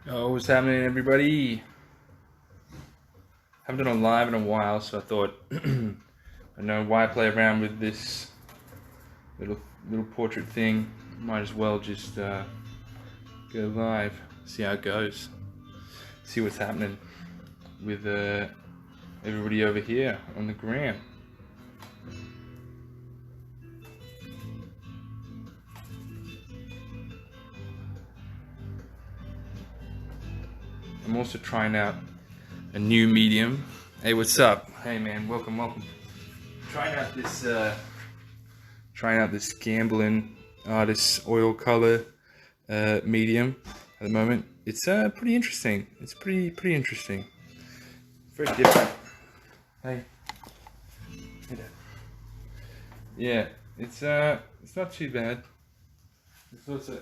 Oh, what's happening, everybody? Haven't done a live in a while, so I thought, I know why play around with this little little portrait thing. Might as well just go live, see how it goes, see what's happening with everybody over here on the gram. I'm also trying out a new medium. Hey, what's up? Hey, man, welcome. Trying out this gambling artist oil color medium at the moment. It's pretty interesting. It's pretty interesting. Very different. Hey. Hey, Dad. Yeah, it's not too bad. It's also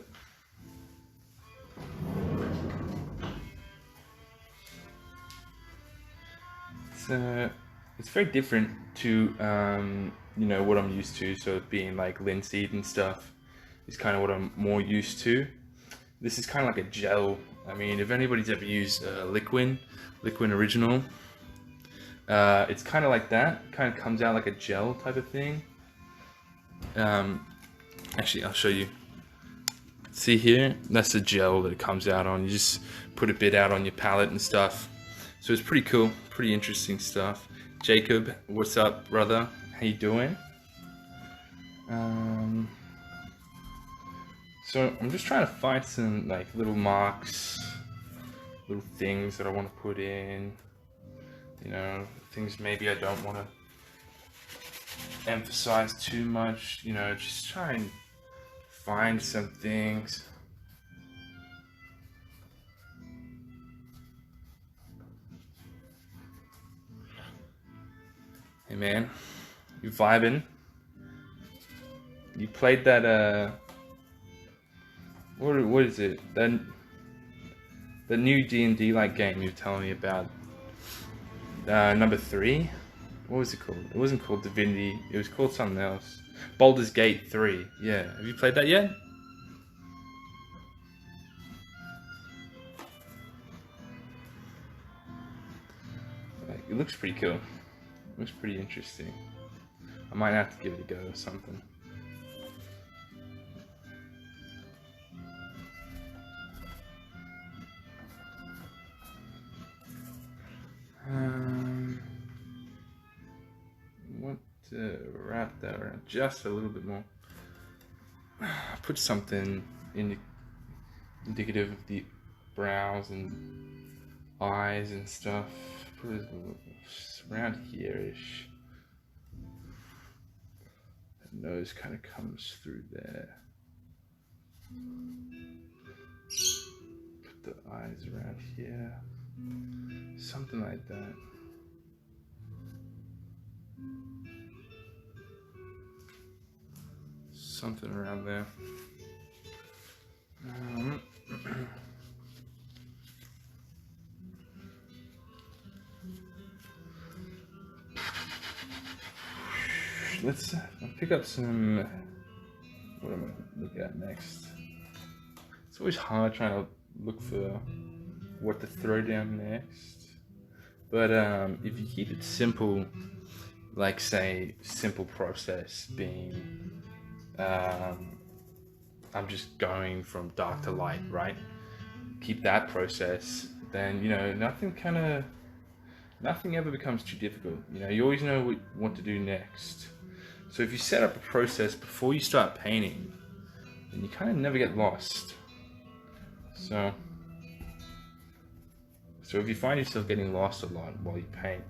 it's very different to what I'm used to. So being like linseed and stuff is kind of what I'm more used to. This is kind of like a gel. I mean, if anybody's ever used Liquid Original, it's kind of like that. Kind of comes out like a gel type of thing. Actually, I'll show you. See here? That's the gel that it comes out on. You just put a bit out on your palette and stuff. So it's pretty cool, pretty interesting stuff. Jacob, what's up, brother? How you doing? So I'm just trying to find some like little marks, little things that I want to put in. You know, things maybe I don't want to emphasize too much. You know, just try and find some things. Hey man, you vibing? You played that what is it? The new D&D like game you were telling me about. Number 3? What was it called? It wasn't called Divinity, it was called something else. Baldur's Gate 3. Yeah. Have you played that yet? Like, it looks pretty cool. It looks pretty interesting. I might have to give it a go or something. Want to wrap that around just a little bit more. Put something indicative of the brows and eyes and stuff. Put it around here-ish. The nose kind of comes through there. Put the eyes around here. Something like that. Something around there. Let's pick up some. What am I looking at next? It's always hard trying to look for what to throw down next. But if you keep it simple, like say simple process being, I'm just going from dark to light, right? Keep that process, then nothing ever becomes too difficult. You know, you always know what to do next. So if you set up a process before you start painting, then you kind of never get lost. So if you find yourself getting lost a lot while you paint,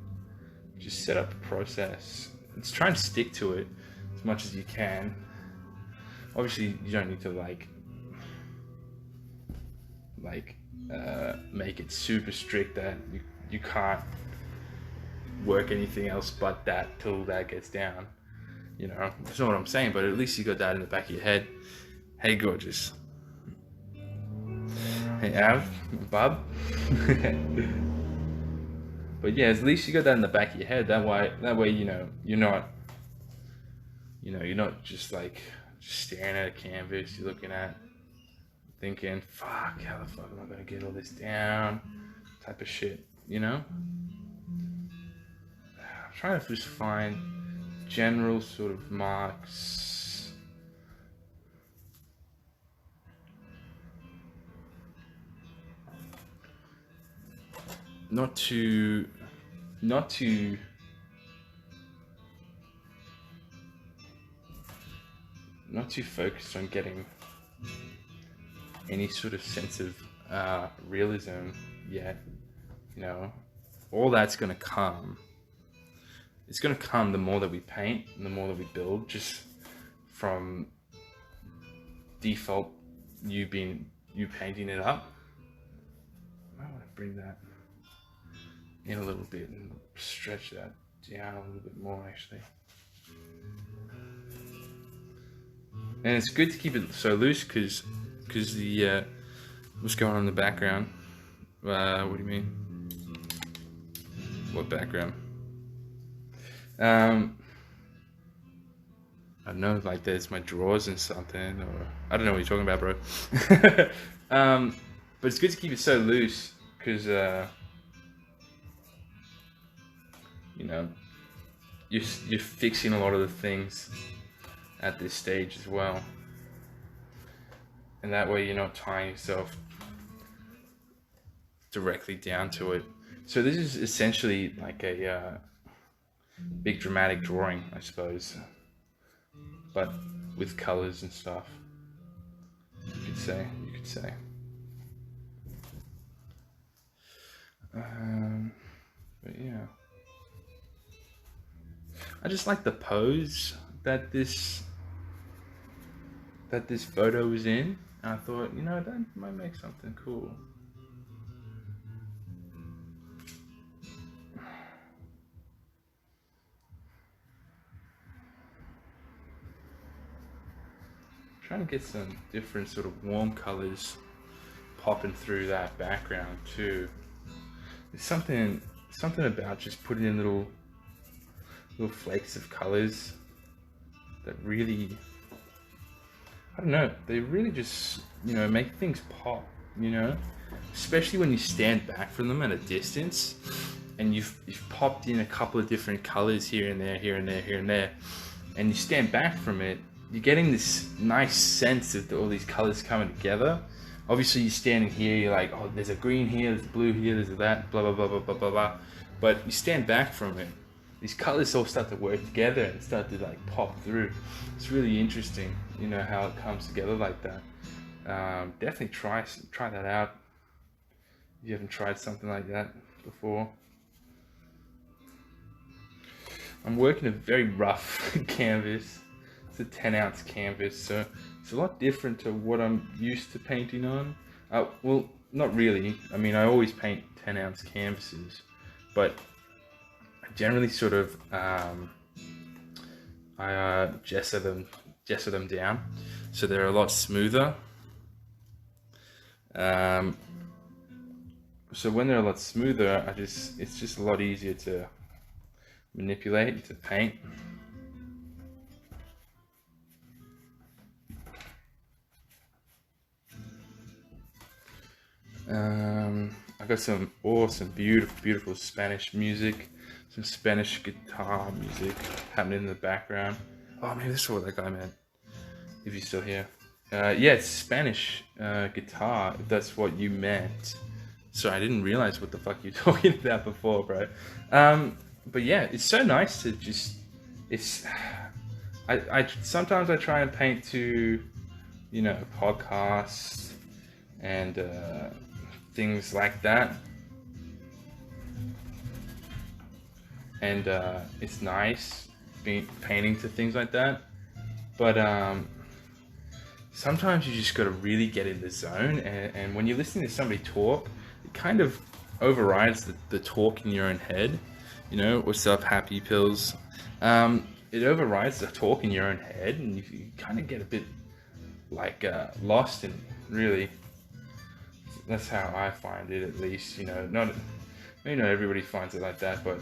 just set up a process. Let's try and stick to it as much as you can. Obviously, you don't need to make it super strict that you can't work anything else but that till that gets down. You know, that's not what I'm saying, but at least you got that in the back of your head. Hey, gorgeous. Hey, Av, Bub. But yeah, at least you got that in the back of your head. That way, you know, you're not just like staring at a canvas. You're looking at thinking, fuck, how the fuck am I gonna get all this down? Type of shit, you know? I'm trying to just find general sort of marks. Not too focused on getting any sort of sense of realism yet, you know. All that's gonna come. It's gonna come the more that we paint and the more that we build, just from default you painting it up. I want to bring that in a little bit and stretch that down a little bit more actually. And it's good to keep it so loose because the what's going on in the background? What do you mean? What background? I don't know, like there's my drawers and something, or I don't know what you're talking about, bro. But it's good to keep it so loose because you know, you're fixing a lot of the things at this stage as well, and that way you're not tying yourself directly down to it. So this is essentially like a big dramatic drawing, I suppose, but with colors and stuff. You could say. But yeah, I just like the pose that this photo was in. And I thought, you know, that might make something cool. Trying to get some different sort of warm colors popping through that background too. There's something about just putting in little flakes of colors that really, I don't know, they really just, you know, make things pop, you know, especially when you stand back from them at a distance and you've popped in a couple of different colors here and there, and you stand back from it, you're getting this nice sense of all these colors coming together. Obviously you're standing here, you're like, oh, there's a green here, there's a blue here, there's a that, blah, blah, blah, blah, blah, blah, blah. But you stand back from it, these colors all start to work together and start to like pop through. It's really interesting, you know, how it comes together like that. Definitely try that out if you haven't tried something like that before. I'm working a very rough canvas. It's a 10-ounce canvas, so it's a lot different to what I'm used to painting on. Well, not really. I mean, I always paint 10-ounce canvases, but I generally sort of gesso them down, so they're a lot smoother. So when they're a lot smoother, it's just a lot easier to manipulate, to paint. I got some awesome, beautiful Spanish music, some Spanish guitar music happening in the background. Oh, maybe this is what that guy meant, if you're still here. Yeah, it's Spanish guitar, if that's what you meant. Sorry, I didn't realize what the fuck you were talking about before, bro. But yeah, it's so nice to just, I sometimes I try and paint to, you know, podcasts and things like that, and it's nice painting to things like that, but sometimes you just got to really get in the zone, and when you're listening to somebody talk, it kind of overrides the talk in your own head. You know, what's up, happy pills? It overrides the talk in your own head, and you kind of get a bit like lost in it, really. That's how I find it, at least. You know, not everybody finds it like that, but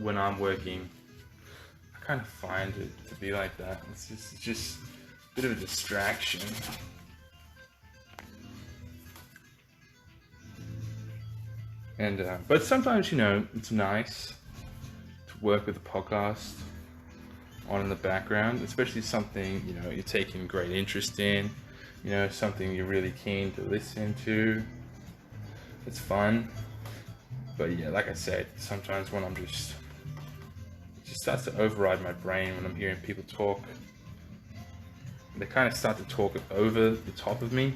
when I'm working, I kind of find it to be like that. It's just bit of a distraction. And but sometimes, you know, it's nice to work with a podcast on in the background, especially something, you know, you're taking great interest in, you know, something you're really keen to listen to. It's fun. But yeah, like I said, sometimes when it just starts to override my brain when I'm hearing people talk. They kind of start to talk over the top of me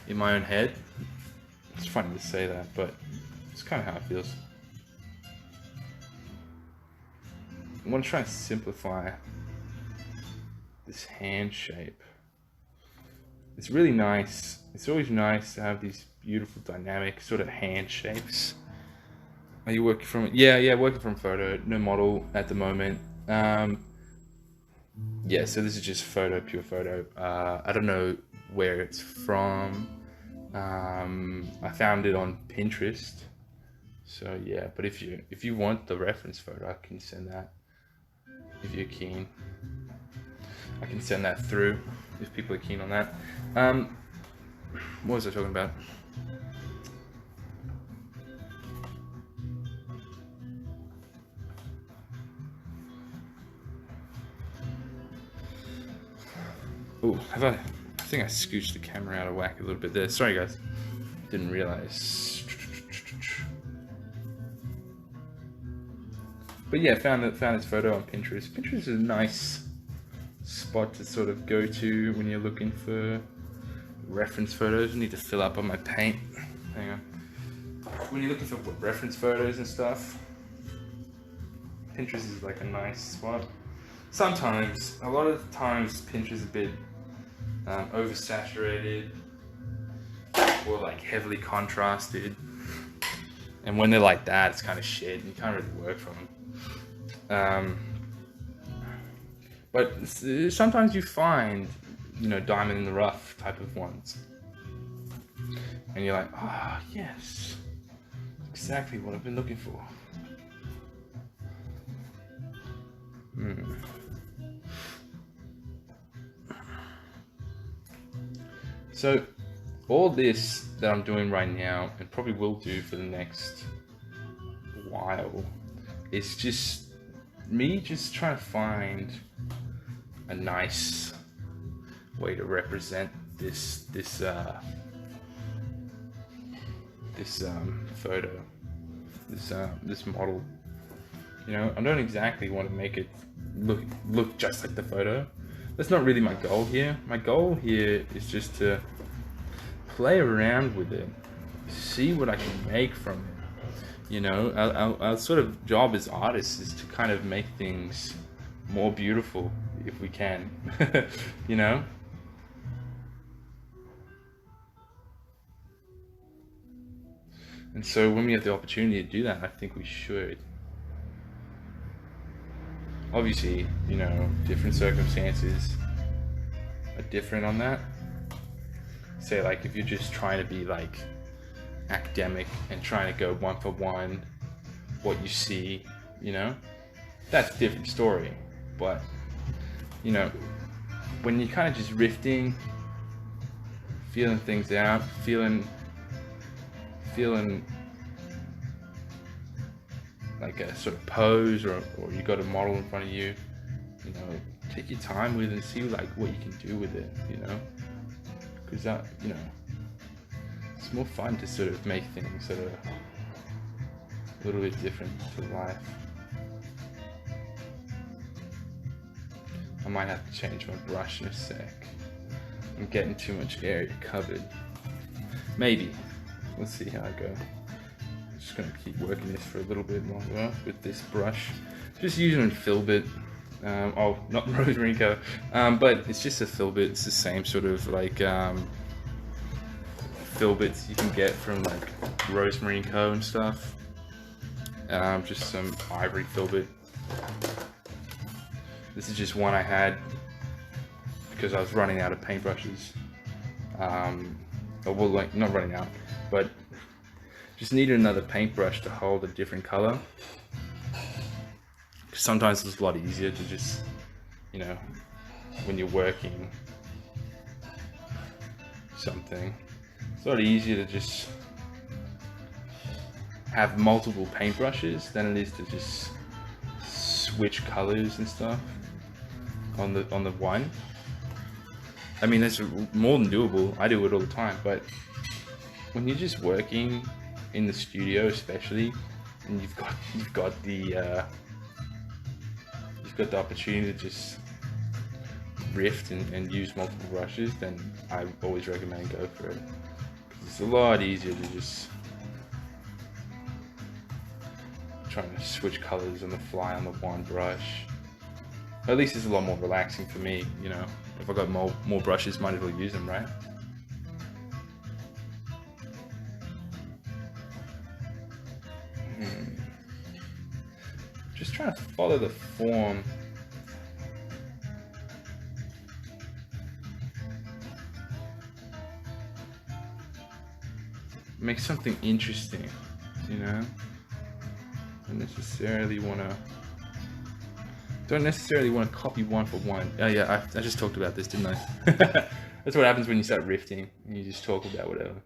in my own head. It's funny to say that, but it's kind of how it feels. I want to try and simplify this hand shape. It's really nice. It's always nice to have these beautiful dynamic sort of hand shapes. Are you working from? Yeah, working from photo. No model at the moment. Yeah, so this is just photo, pure photo. I don't know where it's from. I found it on Pinterest. So yeah, but if you want the reference photo, I can send that. If you're keen, I can send that through if people are keen on that. What was I talking about? Oh, I think I scooched the camera out of whack a little bit there. Sorry guys, didn't realize. But yeah, found this photo on Pinterest. Pinterest is a nice spot to sort of go to when you're looking for reference photos. I need to fill up on my paint. Hang on. When you're looking for reference photos and stuff, Pinterest is like a nice spot. Sometimes, a lot of the times, Pinterest is a bit oversaturated or like heavily contrasted. And when they're like that, it's kind of shit and you can't really work from them. But sometimes you find, you know, diamond in the rough type of ones. And you're like, ah, oh, yes, exactly what I've been looking for. So all this that I'm doing right now, and probably will do for the next while, is just me just trying to find a nice way to represent this photo, this model. You know, I don't exactly want to make it look just like the photo. That's not really my goal here. My goal here is just to play around with it, see what I can make from it. You know, our sort of job as artists is to kind of make things more beautiful if we can, you know? And so when we have the opportunity to do that, I think we should. Obviously, you know, different circumstances are different on that. Say like if you're just trying to be like academic and trying to go one for one what you see, you know, that's a different story. But you know, when you're kind of just riffing, feeling things out, feeling like a sort of pose, or you got a model in front of you, you know, take your time with it and see like what you can do with it, you know, because that, you know, it's more fun to sort of make things that are a little bit different to life. I might have to change my brush in a sec. I'm getting too much area covered. Maybe. Let's see how I go. I'm just gonna keep working this for a little bit longer with this brush. Just using a filbert. Oh, not rosemary color. But it's just a filbert. It's the same sort of like filberts you can get from like Rosemary & Co and stuff. Just some ivory filbert. This is just one I had because I was running out of paintbrushes. Well, like not running out, but just needed another paintbrush to hold a different color. Sometimes it's a lot easier to just, you know, when you're working, something. It's a lot easier to just have multiple paintbrushes than it is to just switch colors and stuff on the one. I mean, that's more than doable. I do it all the time, but when you're just working in the studio, especially, and you've got the opportunity to just riff and use multiple brushes, then I always recommend go for it. It's a lot easier to just trying to switch colors on the fly on the one brush. Or at least it's a lot more relaxing for me, you know. If I got more brushes, might as well use them, right? Just trying to follow the form. Make something interesting, you know? Don't necessarily want to copy one for one. Oh yeah, I just talked about this, didn't I? That's what happens when you start rifting and you just talk about whatever.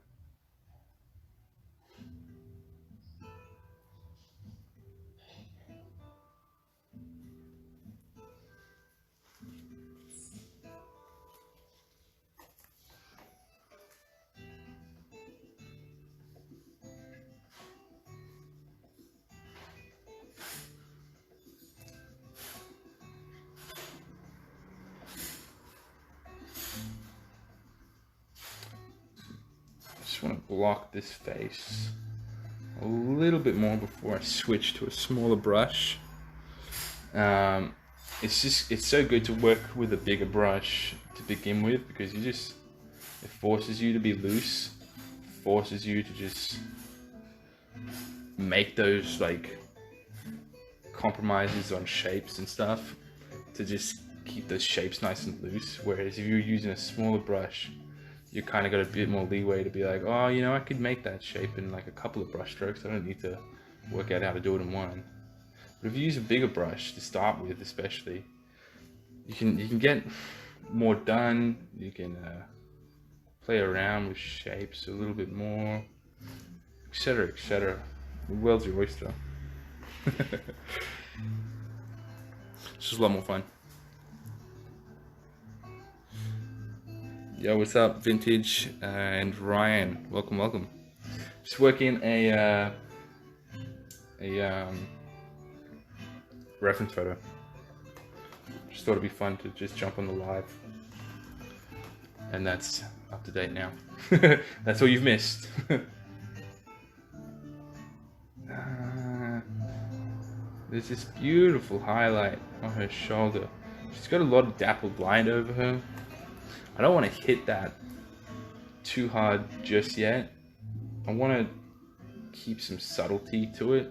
Just want to block this face a little bit more before I switch to a smaller brush. It's so good to work with a bigger brush to begin with, because it forces you to be loose, forces you to just make those like compromises on shapes and stuff to just keep those shapes nice and loose. Whereas if you're using a smaller brush, you kind of got a bit more leeway to be like, oh, you know, I could make that shape in like a couple of brush strokes. I don't need to work out how to do it in one. But if you use a bigger brush to start with, especially, you can get more done. You can play around with shapes a little bit more, etc., etc. The world's your oyster. It's just a lot more fun. Yo, what's up, Vintage and Ryan? Welcome. Just working a reference photo. Just thought it'd be fun to just jump on the live, and that's up to date now. That's all you've missed. There's this beautiful highlight on her shoulder. She's got a lot of dappled light over her. I don't want to hit that too hard just yet. I want to keep some subtlety to it.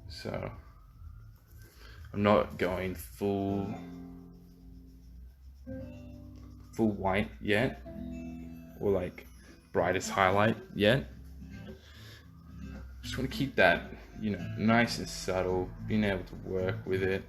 So I'm not going full white yet, or like brightest highlight yet. Just want to keep that, you know, nice and subtle, being able to work with it.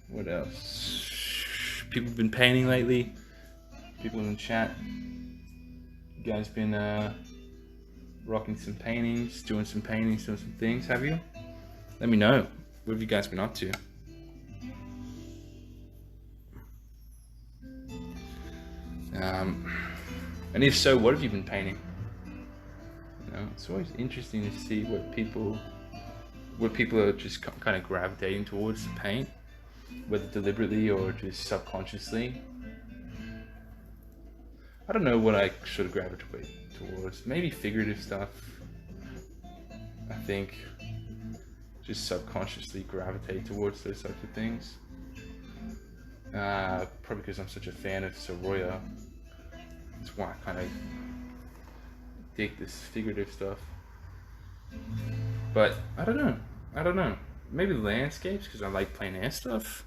What else? People have been painting lately. People in the chat. You guys been rocking some paintings, doing some paintings, doing some things, have you? Let me know. What have you guys been up to? And if so, what have you been painting? You know, it's always interesting to see what people are just kind of gravitating towards to paint, whether deliberately or just subconsciously. I don't know what I sort of gravitate towards. Maybe figurative stuff. I think. Just subconsciously gravitate towards those types of things. Probably because I'm such a fan of Soroya. That's why I kind of dig this figurative stuff. But I don't know. Maybe landscapes because I like plein air stuff.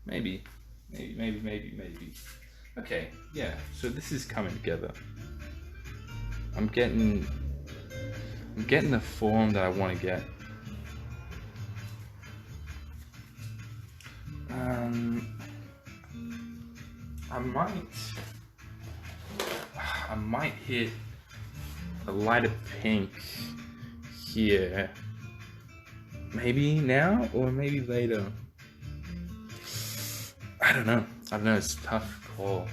Maybe. Okay, yeah. So this is coming together. I'm getting the form that I want to get. I might hit a lighter pink here. Maybe now or maybe later. I don't know. It's a tough call.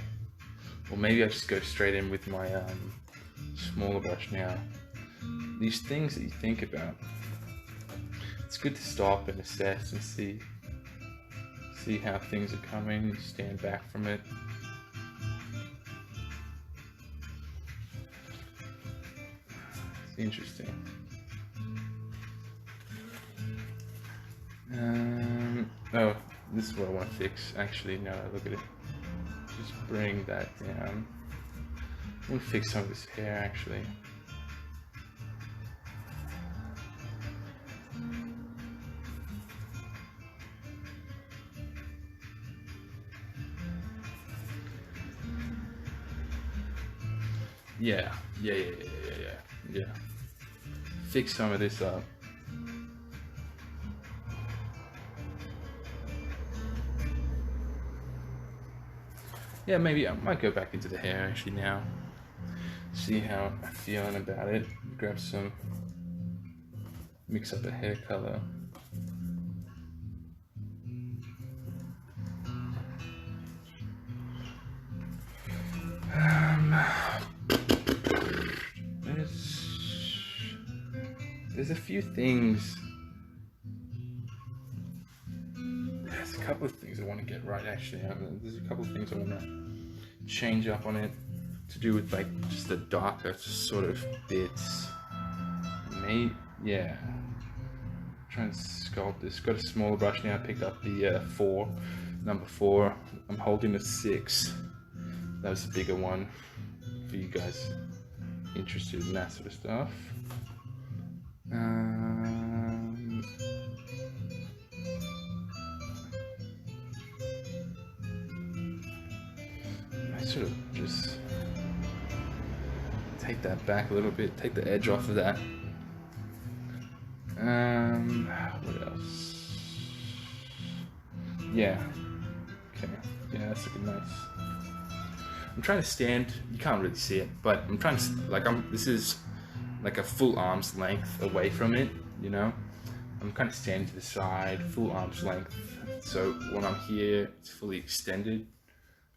Or maybe I just go straight in with my smaller brush now. These things that you think about, it's good to stop and assess and see how things are coming and stand back from it. It's interesting. Oh, this is what I want to fix. Actually, no, look at it. Just bring that down. I want to fix some of this hair, actually. Yeah. Fix some of this up. Yeah, maybe I might go back into the hair actually now. See how I'm feeling about it. Grab some, mix up the hair color. There's a few things. There's a couple of things I want to get right actually. There's a couple of things I want to change up on it to do with like just the darker sort of bits. Yeah. Trying to sculpt this. Got a smaller brush now. I picked up the number 4. I'm holding a 6. That was a bigger one for you guys interested in that sort of stuff. I sort of just take that back a little bit, take the edge off of that. What else? Yeah. Okay. Yeah, that's looking nice. I'm trying to stand. You can't really see it, but I'm trying to this is like a full arm's length away from it. You know, I'm kind of standing to the side, full arm's length. So when I'm here, it's fully extended,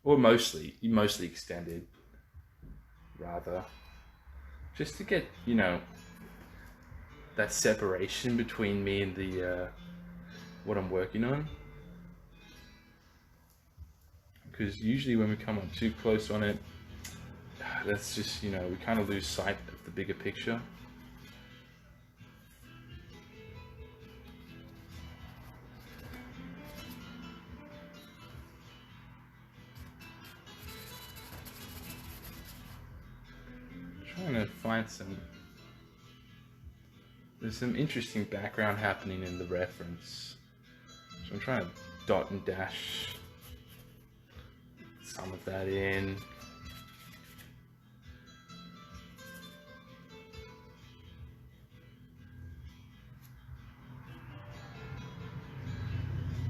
or mostly extended, rather, just to get that separation between me and the what I'm working on. Because usually when we come up too close on it, that's just, we kind of lose sight of the bigger picture. Trying to find there's some interesting background happening in the reference. So I'm trying to dot and dash some of that in.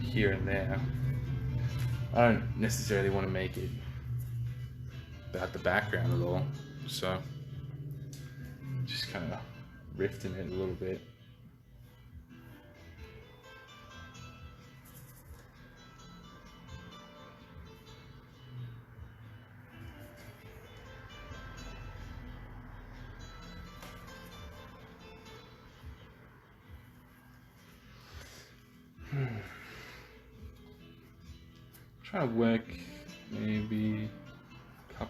Here and there. I don't necessarily want to make it about the background at all, so just kind of rifting it a little bit. Trying to work maybe a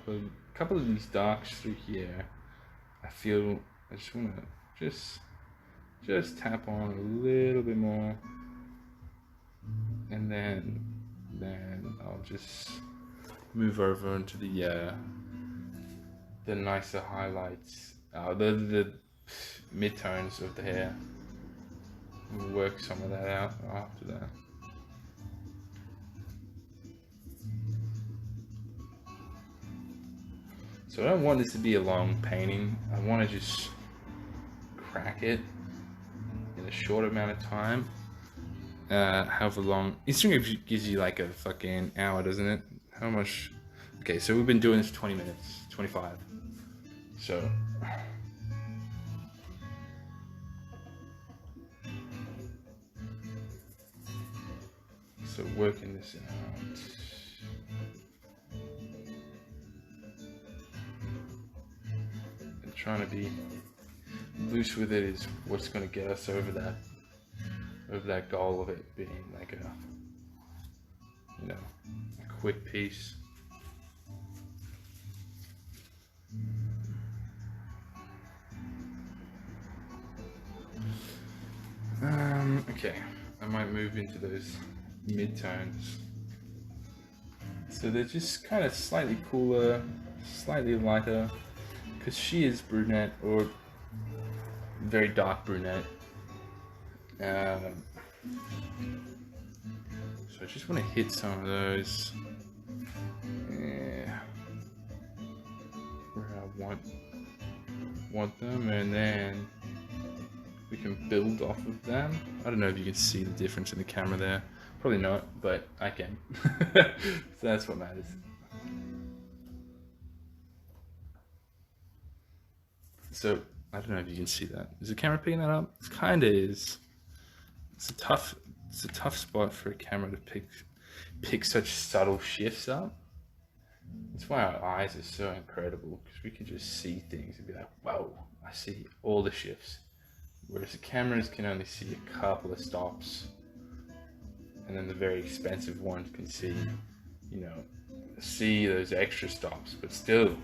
couple of these darks through here. I feel I just want to just tap on a little bit more, and then I'll just move over into the nicer highlights, the midtones of the hair. We'll work some of that out after that. So I don't want this to be a long painting. I want to just crack it in a short amount of time. However long. Instagram gives you like a fucking hour, doesn't it? How much? Okay, so we've been doing this for 20 minutes, 25. So working this out. And trying to be loose with it is what's going to get us over that goal of it being like a, you know, a quick piece. Okay, I might move into those midtones. So they're just kind of slightly cooler, slightly lighter, because she is brunette or very dark brunette. So I just want to hit some of those where I want them, and then we can build off of them. I don't know if you can see the difference in the camera there. Probably not, but I can. So that's what matters. So I don't know if you can see that. Is the camera picking that up? It kind of is. It's a tough spot for a camera to pick such subtle shifts up. That's why our eyes are so incredible, because we can just see things and be like, whoa, I see all the shifts. Whereas the cameras can only see a couple of stops. And then the very expensive ones can see, you know, see those extra stops, but still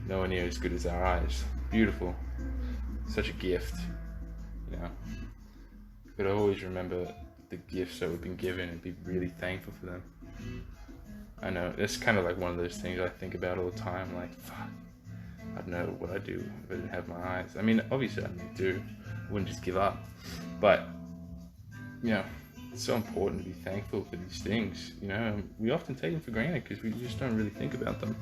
nowhere near as good as our eyes. Beautiful. Such a gift, you know. But I always remember the gifts that we've been given and be really thankful for them. I know, it's kind of like one of those things I think about all the time, like, fuck, I don't know what I'd do if I didn't have my eyes. I mean, obviously I do. I wouldn't just give up. But, you know, it's so important to be thankful for these things, you know. We often take them for granted because we just don't really think about them.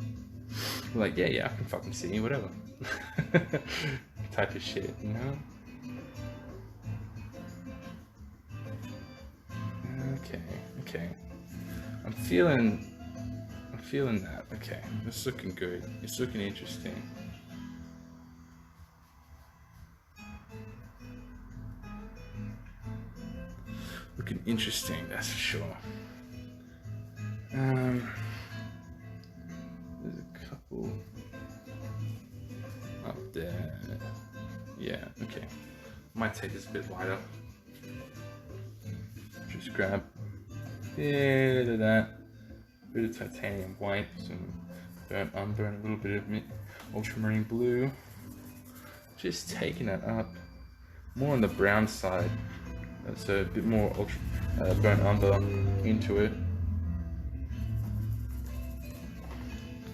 We're like, yeah, I can fucking see, whatever. Type of shit, you know? Okay. I'm feeling that. Okay, it's looking good. It's looking interesting. Looking interesting, that's for sure. There's a couple up there. Yeah, okay. Might take this a bit lighter. Just grab a bit of that, bit of titanium white, some burnt umber, and a little bit of ultramarine blue. Just taking that up, more on the brown side. So a bit more burnt umber into it.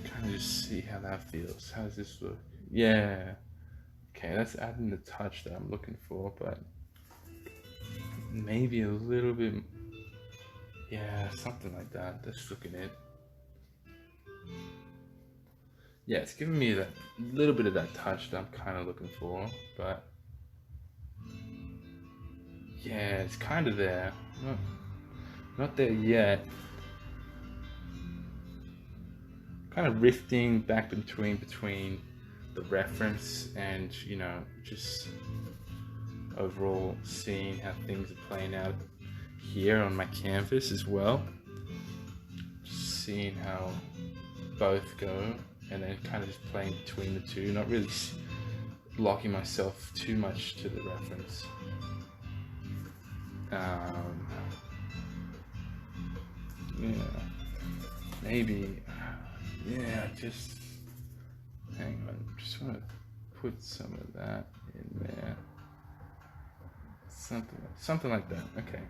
Kind of just see how that feels. How does this look? Yeah. Okay, that's adding the touch that I'm looking for, but maybe a little bit. Yeah, something like that. That's looking it. Yeah, it's giving me that little bit of that touch that I'm kind of looking for, but yeah, it's kind of there. Not there yet. Kind of rifting back between the reference and, you know, just overall seeing how things are playing out here on my canvas as well. Just seeing how both go, and then kind of just playing between the two, not really locking myself too much to the reference. Yeah, maybe, yeah, just hang on, just want to put some of that in there. Something like that. Okay,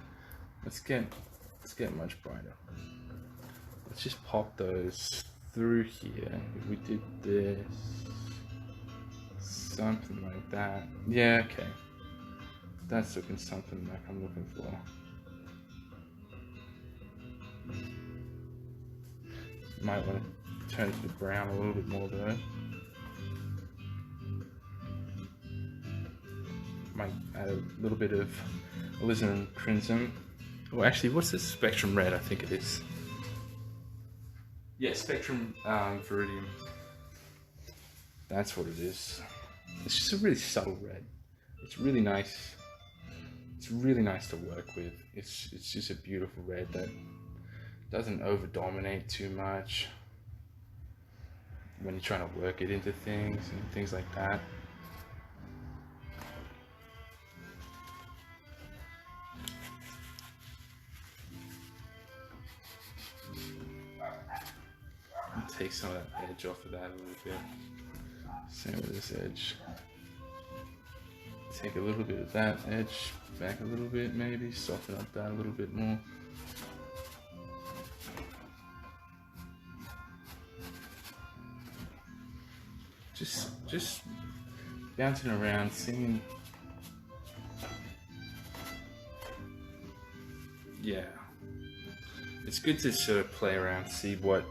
let's get much brighter. Let's just pop those through here. If we did this, something like that. Yeah, okay. That's looking something like I'm looking for. Might want to turn it to brown a little bit more though. Might add a little bit of alizarin crimson. Oh, actually, what's this? Spectrum red, I think it is. Yeah, Spectrum Viridium. That's what it is. It's just a really subtle red. It's really nice. It's really nice to work with. It's just a beautiful red that doesn't over dominate too much when you're trying to work it into things and things like that. Take some of that edge off of that a little bit. Same with this edge. Take a little bit of that edge back a little bit, maybe soften up that a little bit more. Just bouncing around, seeing. Yeah, it's good to sort of play around, see what.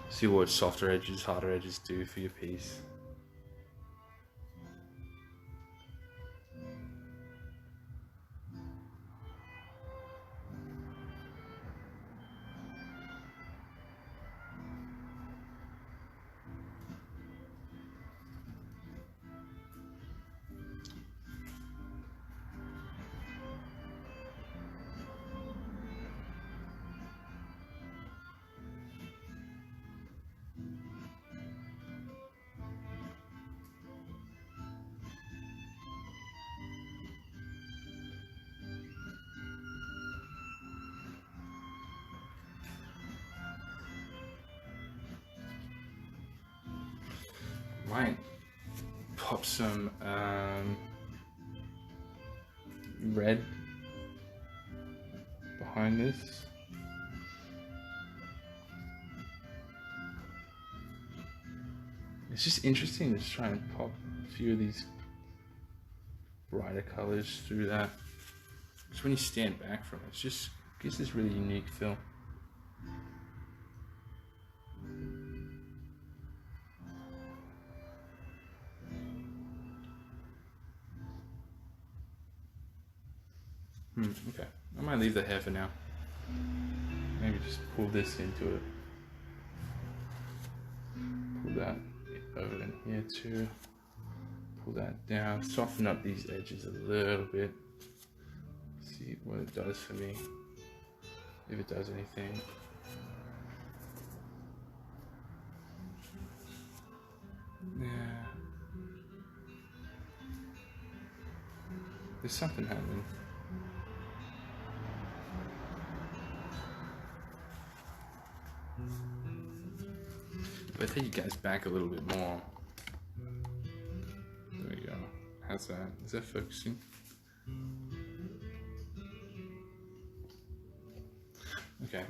See what softer edges, harder edges do for your piece. Might pop some red behind this. It's just interesting to try and pop a few of these brighter colors through that. Just when you stand back from it, it just gives this really unique feel. Okay, I might leave the hair for now. Maybe just pull this into it. Pull that over in here too. Pull that down. Soften up these edges a little bit. See what it does for me. If it does anything. Yeah. There's something happening. If I take you guys back a little bit more. There we go. How's that? Is that focusing? Okay.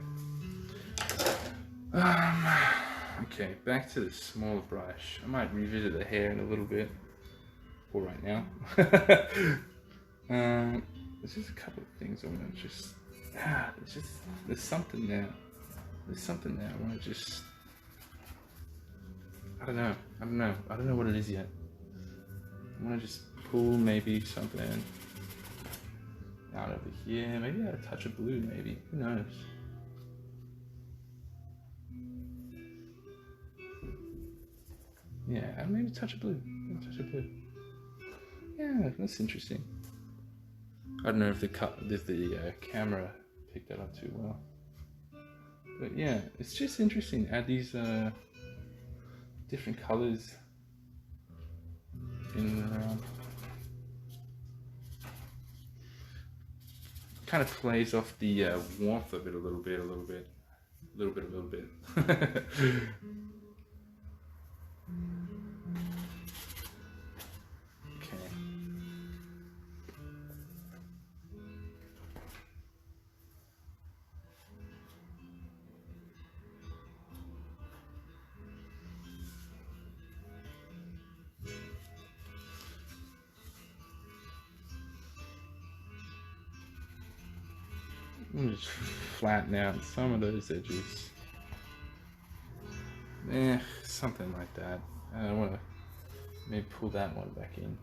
Okay, back to the smaller brush. I might revisit the hair in a little bit. Or right now. There's just a couple of things I want to just. There's something there. There's something there. I want to just. I don't know what it is yet. I want to just pull maybe something out over here. Maybe add a touch of blue, maybe. Who knows? Yeah, maybe a touch of blue. Yeah, that's interesting. I don't know if the camera picked that up too well. But yeah, it's just interesting to add these different colors in around. Kind of plays off the warmth of it a little bit. I'm just flatten out some of those edges. Something like that. I don't want to maybe pull that one back in.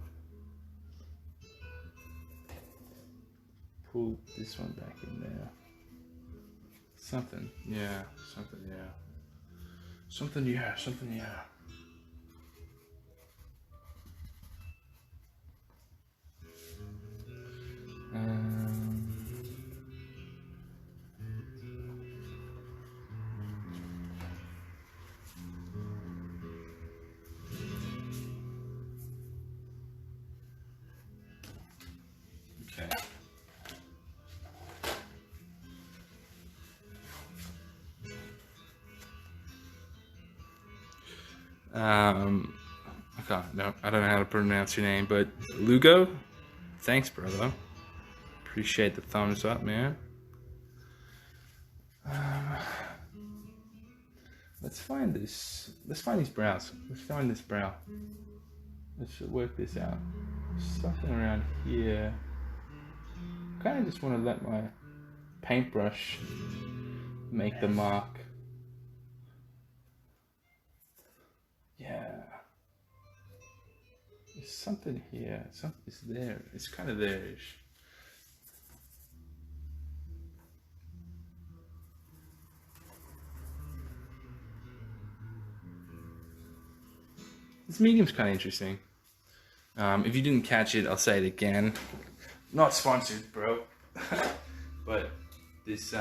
Pull this one back in there. Something, yeah, something, yeah. Something, yeah, something, yeah. Okay. Okay, no, I don't know how to pronounce your name, but Lugo? Thanks, brother. Appreciate the thumbs up, man. Let's find this. Let's find these brows. Let's find this brow. Let's work this out. Something around here. Kind of just want to let my paintbrush make the mark. Yeah. There's something here. Something's there. It's kind of there-ish. This medium's kind of interesting. If you didn't catch it, I'll say it again. Not sponsored, bro. But this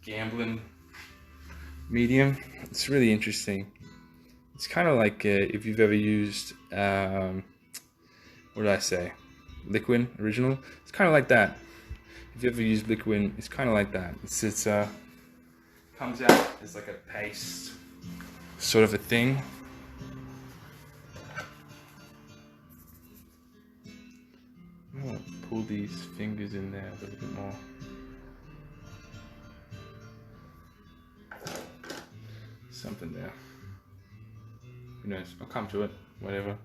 gambling medium, it's really interesting. It's kind of like if you've ever used, what did I say? Liquid original. It's kind of like that. If you ever used Liquid, it's kind of like that. It's comes out as like a paste sort of a thing. I'm gonna pull these fingers in there a little bit more. Something there. Who knows? I'll come to it. Whatever.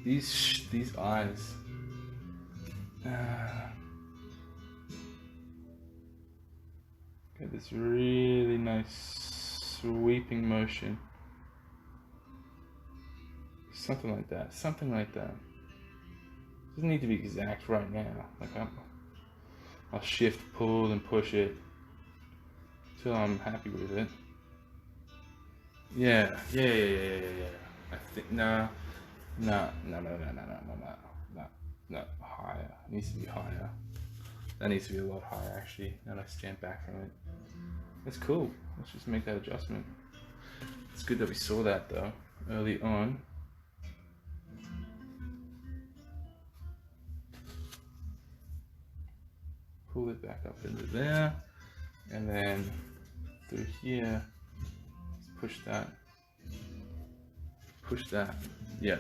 These eyes. Got this really nice sweeping motion. Something like that. Something like that. Doesn't need to be exact right now. Like I'll shift, pull, and push it till I'm happy with it. Yeah. I think no. Higher. It needs to be higher. That needs to be a lot higher actually. Now I stand back from it. That's cool. Let's just make that adjustment. It's good that we saw that though early on. Pull it back up into there, and then through here, push that. Push that. Yeah.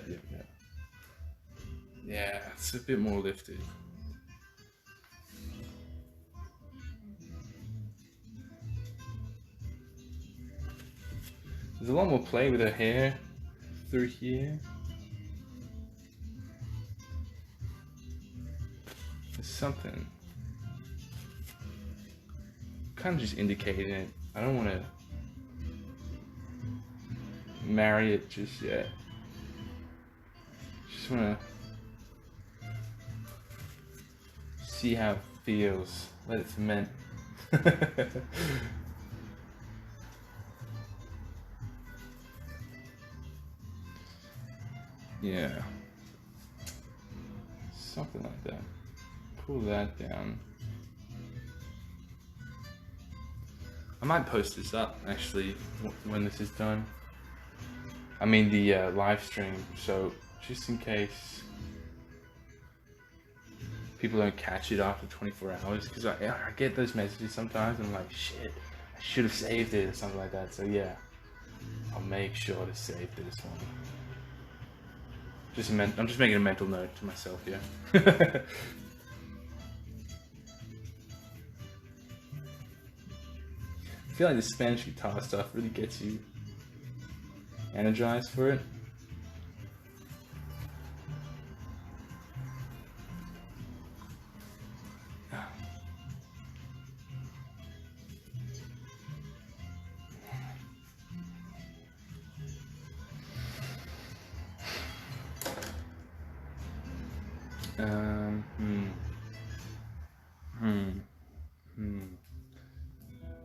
Yeah, it's a bit more lifted. There's a lot more play with her hair through here. There's something. Kind of just indicating it. I don't want to marry it just yet. Just want to see how it feels. Let it ferment. Yeah. Something like that. Pull that down. I might post this up actually when this is done. I mean the live stream, so just in case people don't catch it after 24 hours, because I get those messages sometimes and I'm like, shit, I should have saved it or something like that. So yeah, I'll make sure to save this one. I'm just making a mental note to myself here. I feel like the Spanish guitar stuff really gets you energized for it.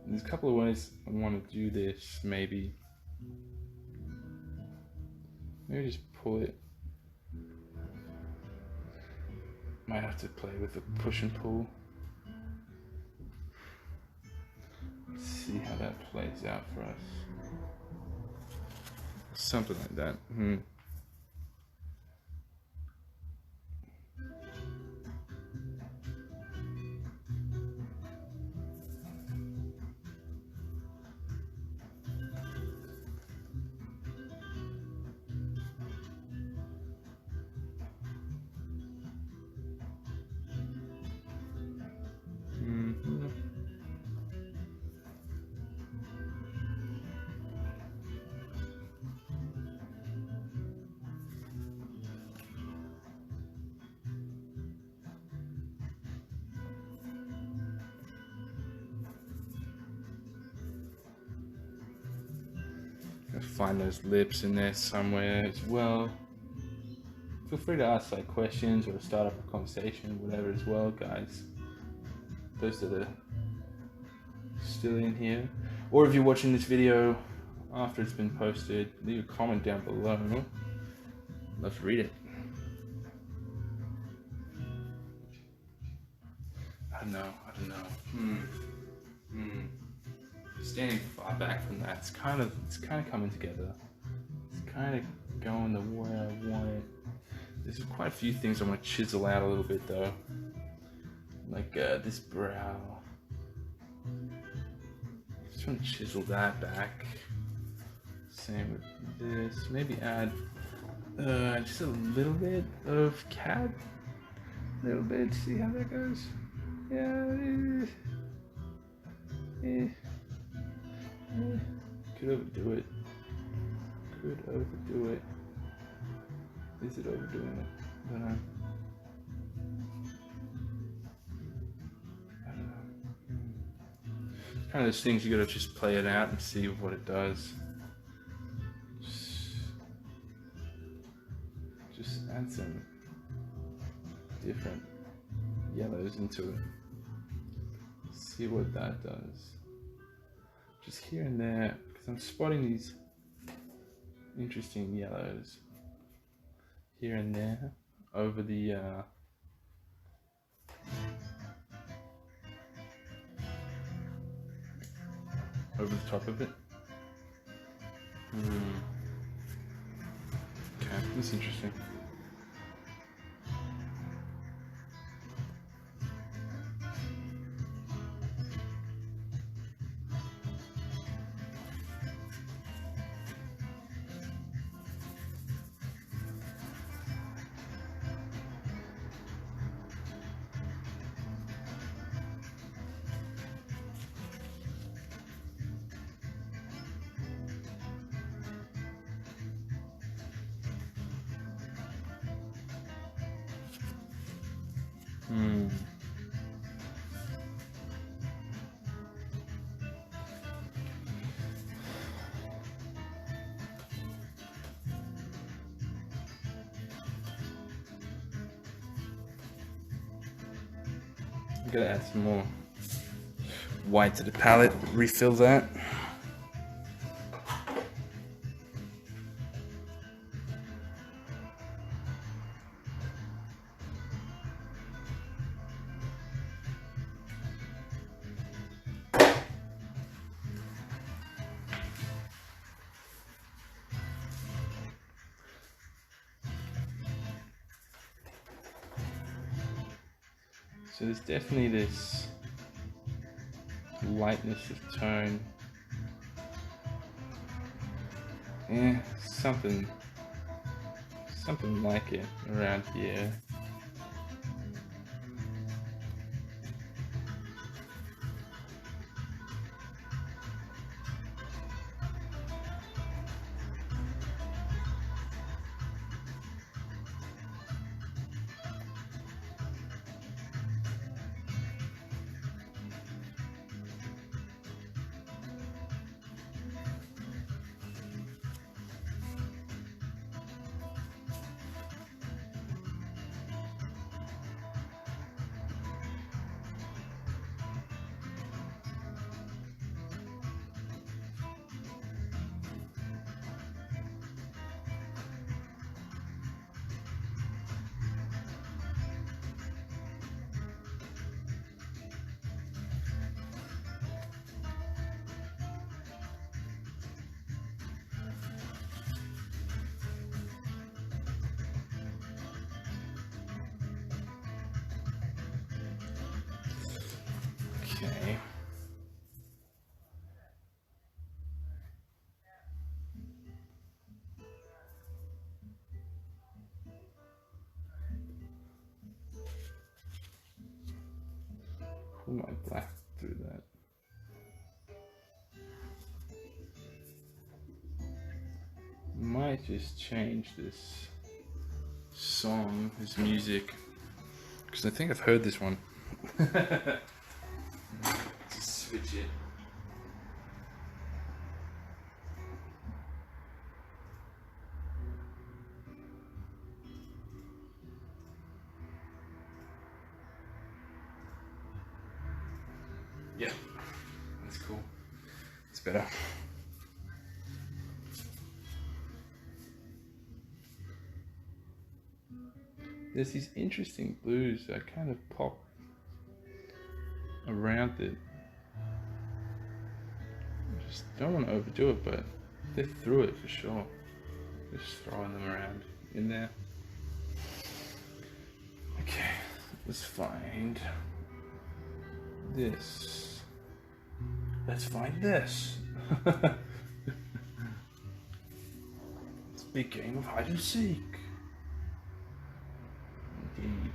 There's a couple of ways I want to do this, maybe. Maybe just pull it. Might have to play with the push and pull. Let's see how that plays out for us. Something like that. Find those lips in there somewhere as well. Feel free to ask like questions or start up a conversation, whatever as well, guys. Those that are still in here, or if you're watching this video after it's been posted, leave a comment down below. I'd love to read it. I don't know. Standing far back from that, it's kind of coming together. It's kind of going the way I want it. There's quite a few things I want to chisel out a little bit though, like this brow. Just want to chisel that back. Same with this. Maybe add just a little bit of cat. A little bit. See how that goes. Yeah. Could overdo it. Is it overdoing it? I don't know. It's kind of those things you gotta just play it out and see what it does. Just add some different yellows into it. See what that does. Just here and there, because I'm spotting these interesting yellows here and there over the top of it. Okay, that's interesting. I'm gonna add some more white to the palette, refill that. So there's definitely this lightness of tone. Yeah, something like it around here. Okay. Pull my black through that. Might just change this song, this music, because I think I've heard this one. Just switch it. Yeah, that's cool. It's better. There's these interesting blues that kind of pop around it. I just don't want to overdo it, but they're through it for sure. Just throwing them around in there. Okay, let's find this. Let's find this. It's a big game of hide and seek. Indeed,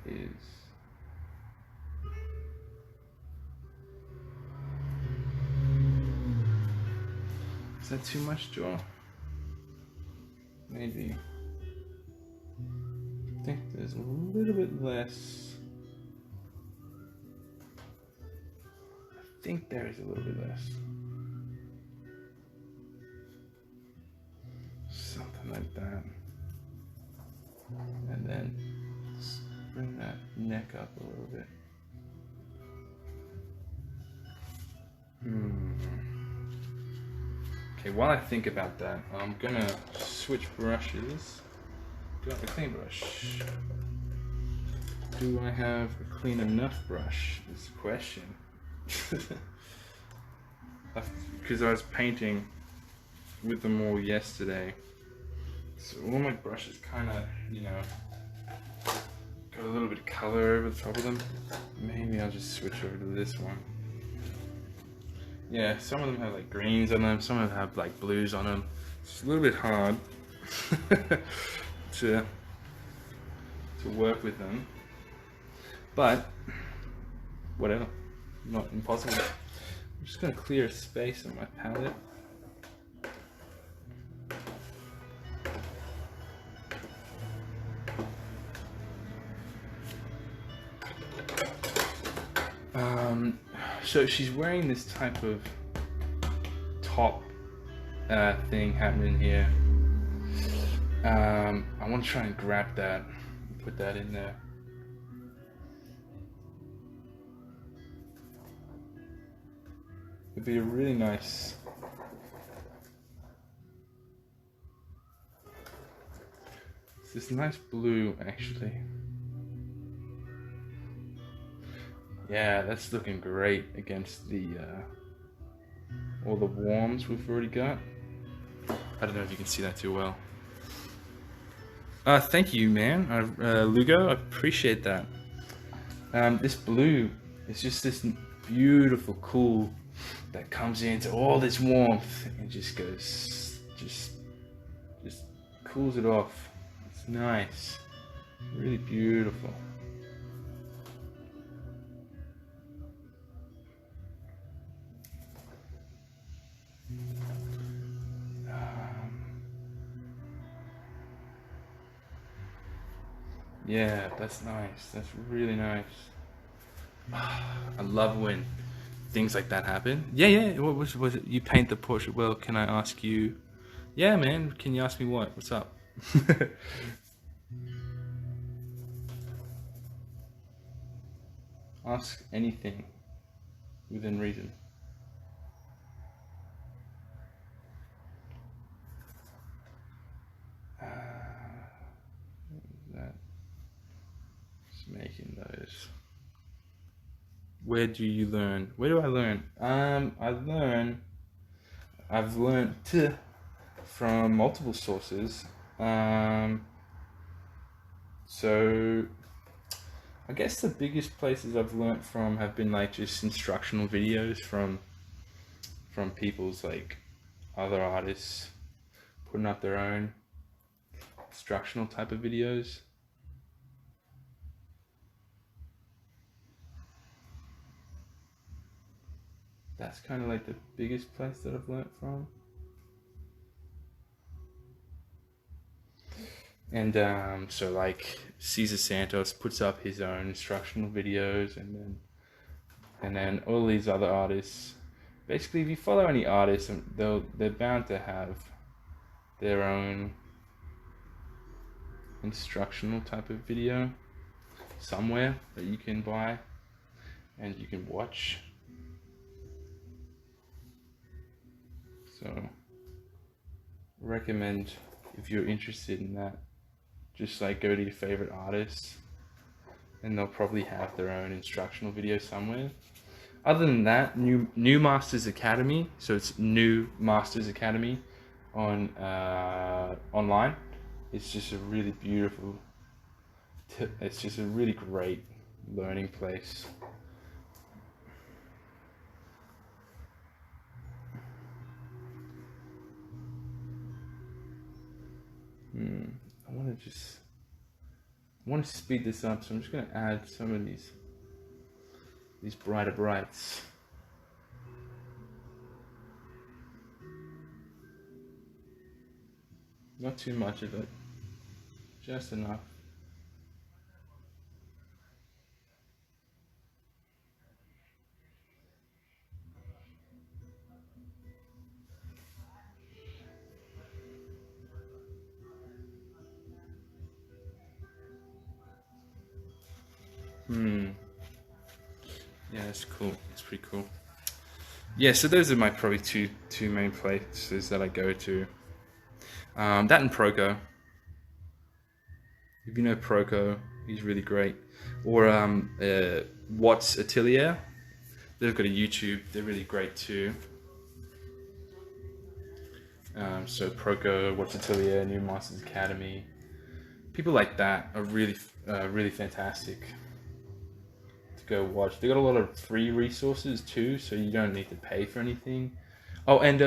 it is. Is that too much, Joe? Maybe. I think there's a little bit less. I think there is a little bit less. Something like that. And then let's bring that neck up a little bit. Okay, while I think about that, I'm gonna switch brushes. Do I have a clean brush? Do I have a clean enough brush? Is the question. Because I was painting with them all yesterday. So all my brushes kind of, you know, got a little bit of color over the top of them. Maybe I'll just switch over to this one. Yeah, some of them have like greens on them, some of them have like blues on them. It's a little bit hard to work with them, but whatever, not impossible. I'm just gonna clear a space on my palette. So she's wearing this type of top thing happening here. I want to try and grab that and put that in there. It'd be a really nice it's this nice blue actually. Yeah, that's looking great against the all the warms we've already got. I don't know if you can see that too well. Thank you, man, Lugo. I appreciate that. This blue is just this beautiful cool that comes into all this warmth and just goes, just cools it off. It's nice, really beautiful. Yeah, that's nice. That's really nice. I love when things like that happen. Yeah. What was it? You paint the portrait well. Can I ask you? Yeah, man. Can you ask me what? What's up? Ask anything within reason. Making those. Where do you learn? Where do I learn? I've learned from multiple sources. So I guess the biggest places I've learnt from have been like just instructional videos from people's like other artists putting up their own instructional type of videos. That's kind of like the biggest place that I've learnt from. And so like Cesar Santos puts up his own instructional videos, and then all these other artists. Basically, if you follow any artists, they're bound to have their own instructional type of video somewhere that you can buy and you can watch. So recommend, if you're interested in that, just like go to your favorite artists and they'll probably have their own instructional video somewhere. Other than that, New Masters Academy, so it's New Masters Academy on online. It's just a really beautiful, it's just a really great learning place. I want to speed this up, so I'm just going to add some of these brighter brights. Not too much of it, just enough. Yeah, that's cool. It's pretty cool. Yeah, so those are my probably two main places that I go to. That and Proco. If you know Proco, he's really great. Or Watts Atelier. They've got a YouTube. They're really great too. So Proco, Watts Atelier, New Masters Academy. People like that are really fantastic to go watch. They got a lot of free resources too, so you don't need to pay for anything. Oh, and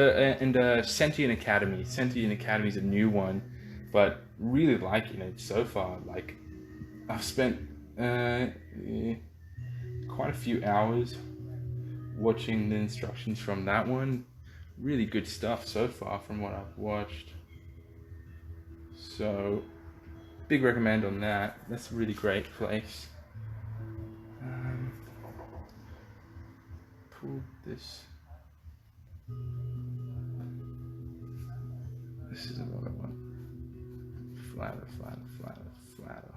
Sentient Academy. Sentient Academy is a new one, but really liking it so far. Like, I've spent quite a few hours watching the instructions from that one. Really good stuff so far from what I've watched. So, big recommend on that. That's a really great place. Pull this. This is another one. Flatter, flatter, flatter, flatter.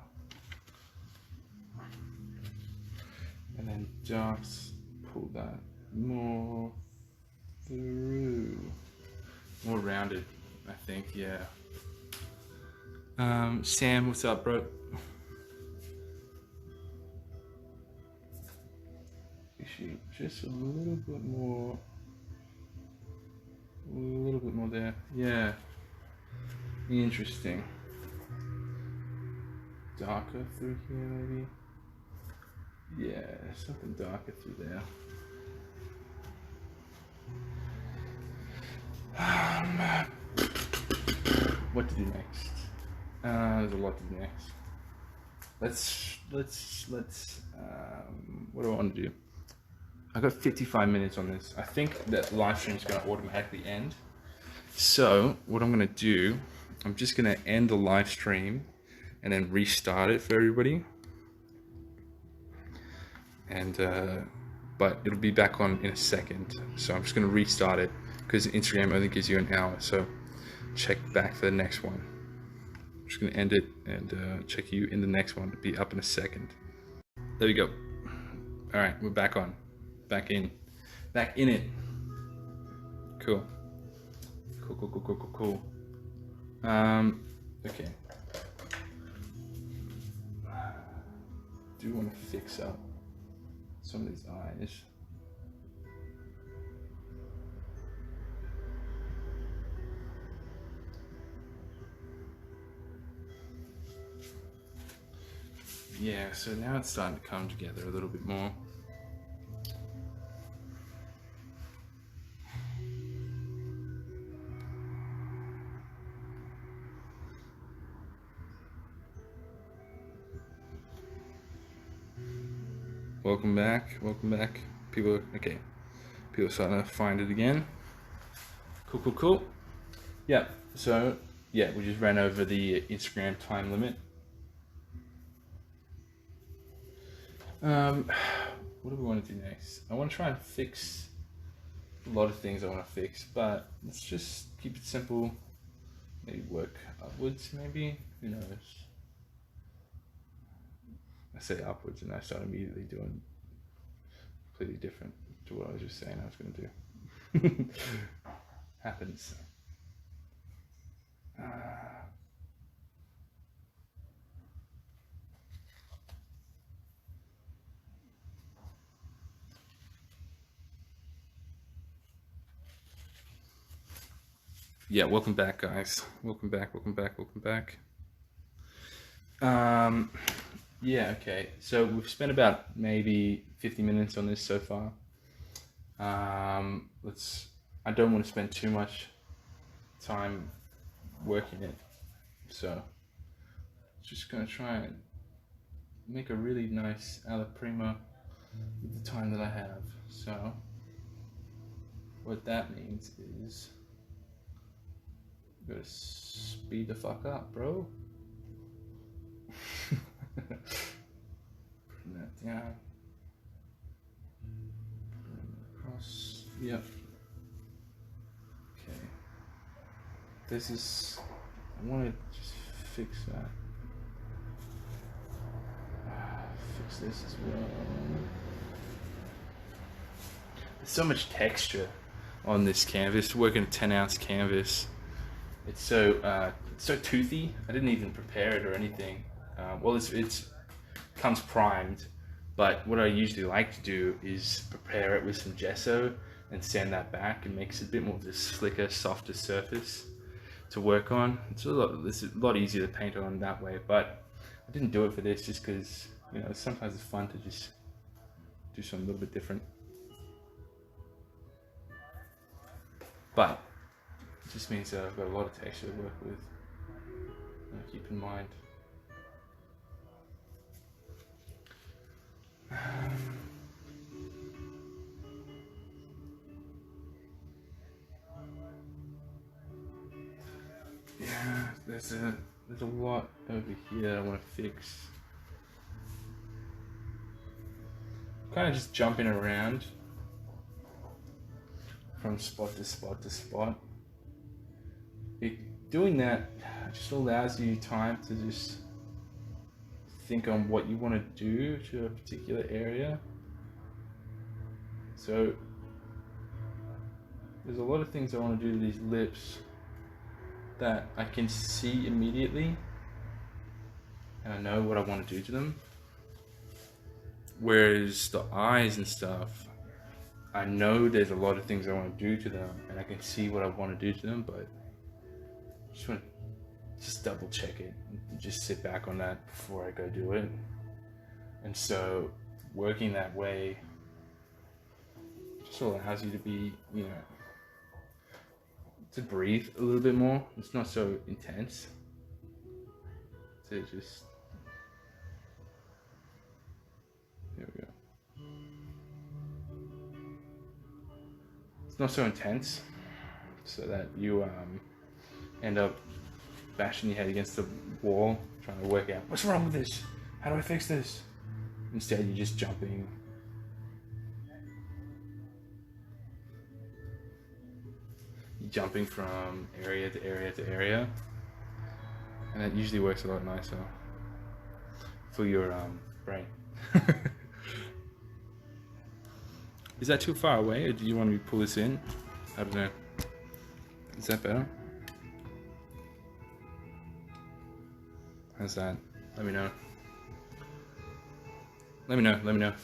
And then just pull that more through. More rounded, I think, yeah. Sam, what's up, bro? Actually, just a little bit more there. Yeah. Interesting. Darker through here, maybe? Yeah, something darker through there. What to do next? There's a lot to do next. Let's what do I want to do? I got 55 minutes on this. I think that live stream is going to automatically end. So what I'm going to do, I'm just going to end the live stream and then restart it for everybody. And but it'll be back on in a second. So I'm just going to restart it because Instagram only gives you an hour. So check back for the next one. I'm just going to end it and check you in the next one. It'll be up in a second. There we go. All right, we're back on. Back in it. Cool. Okay. Do want to fix up some of these eyes. yeah, so now it's starting to come together a little bit more. Welcome back, welcome back. People are starting to find it again. Cool. Yeah, so, yeah, we just ran over the Instagram time limit. What do we want to do next? I want to try and fix a lot of things I want to fix, but let's just keep it simple. Maybe work upwards, maybe? Who knows? I say upwards and I start immediately doing completely different to what I was just saying I was going to do. Happens. Yeah, welcome back, guys. Welcome back. Yeah, okay. So we've spent about maybe 50 minutes on this so far. I don't want to spend too much time working it, so just gonna try and make a really nice Alla Prima with the time that I have. So what that means is gotta speed the fuck up, bro. Putting that down. Across. Yep. Okay. This is. I want to just fix that. Fix this as well. There's so much texture on this canvas. Working a 10-ounce canvas. It's so toothy. I didn't even prepare it or anything. Well, it's comes primed, but what I usually like to do is prepare it with some gesso and sand that back, and makes it a bit more of a slicker, softer surface to work on. It's a lot easier to paint on that way, but I didn't do it for this just because, you know, sometimes it's fun to just do something a little bit different. But it just means that I've got a lot of texture to work with. Keep in mind. Yeah, there's a lot over here I want to fix. Kind of just jumping around from spot to spot to spot. Doing that just allows you time to just think on what you want to do to a particular area. So there's a lot of things I want to do to these lips that I can see immediately, and I know what I want to do to them. Whereas the eyes and stuff, I know there's a lot of things I want to do to them, and I can see what I want to do to them, but I just want to just double check it and just sit back on that before I go do it. And so working that way just allows you to be, you know, to breathe a little bit more. It's not so intense. To just, there we go. It's not so intense, so that you end up bashing your head against the wall trying to work out what's wrong with this. How do I fix this? Instead, you're just jumping. Jumping from area to area to area, and that usually works a lot nicer for your brain. Is that too far away, or do you want me to pull this in? I don't know. Is that better? How's that? Let me know. Let me know.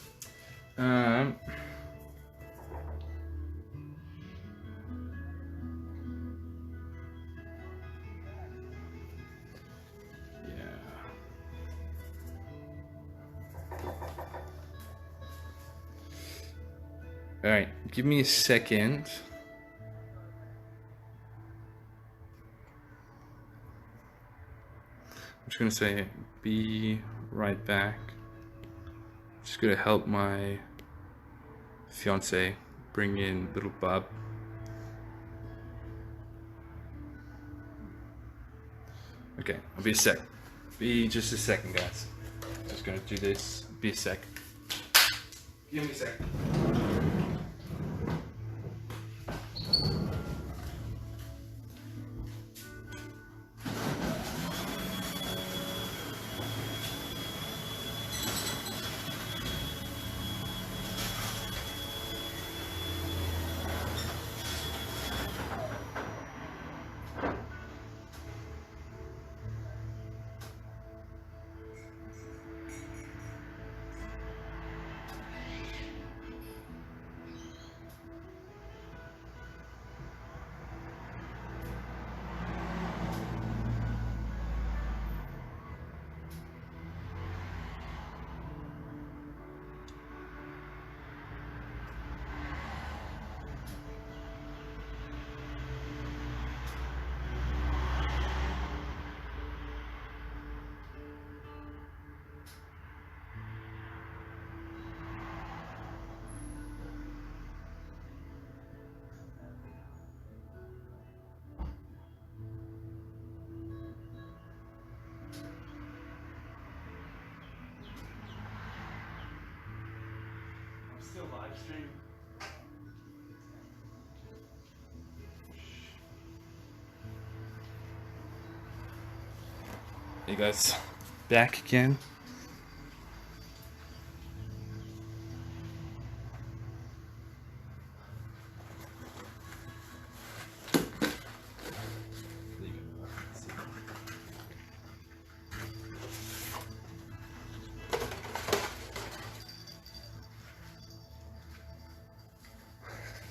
All right, give me a second. I'm just gonna say, be right back. Just gonna help my fiance bring in little bub. Okay, I'll be a sec. Be just a second, guys. Just gonna do this. Be a sec. Give me a sec. Still live stream. Hey guys, back again.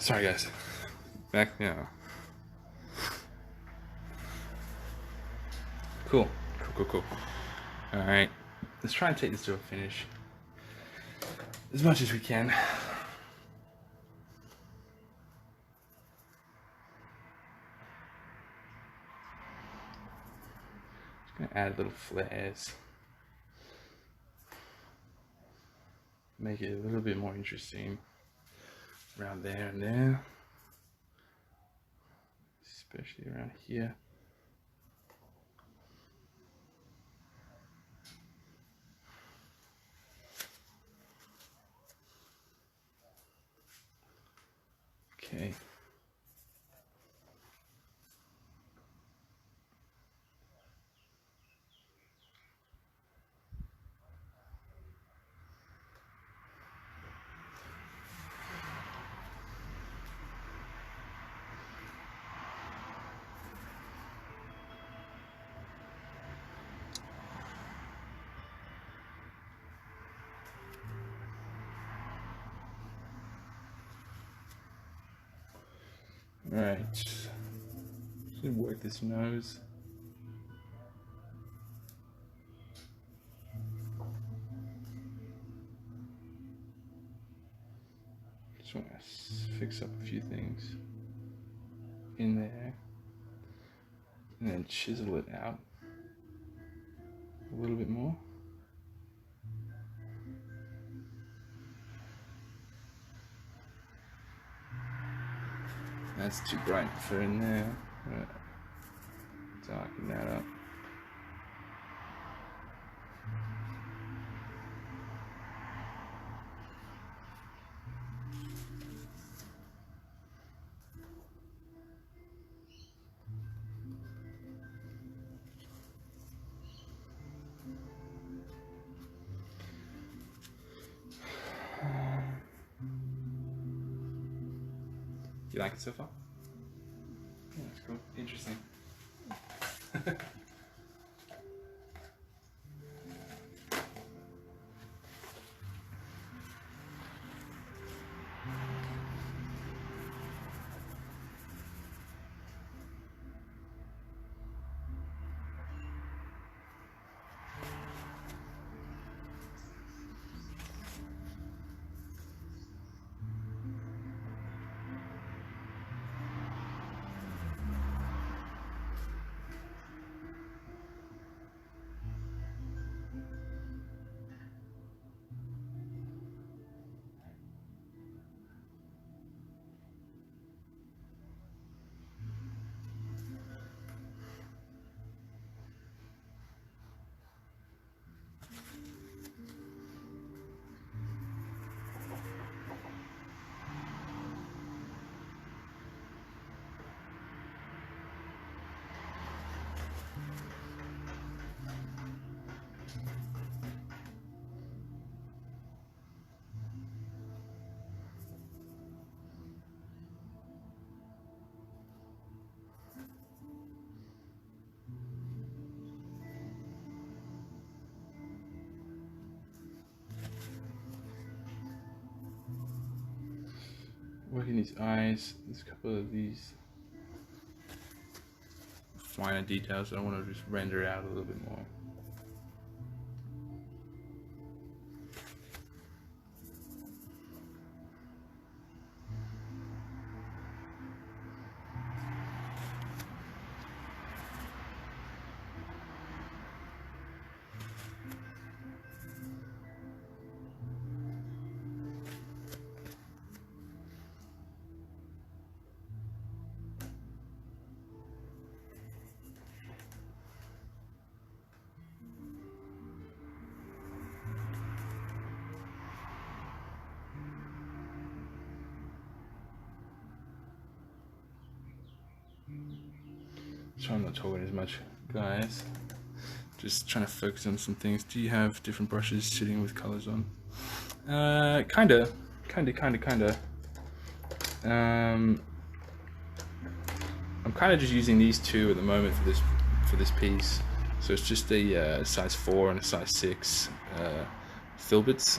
Sorry guys, back now. Cool. All right, let's try and take this to a finish as much as we can. Just gonna add little flares, make it a little bit more interesting around there and there, especially around here. Okay. All right. Just gonna work this nose. Just want to fix up a few things in there and then chisel it out a little bit more. That's too bright for in there. Darken that up. You like it so far? Yeah, that's cool. Interesting. working these eyes. There's a couple of these finer details that I want to just render out a little bit more. So I'm not talking as much, guys. Just trying to focus on some things. Do you have different brushes sitting with colors on? Kinda. I'm kind of just using these two at the moment for this piece. So it's just a size 4 and a size 6 filberts.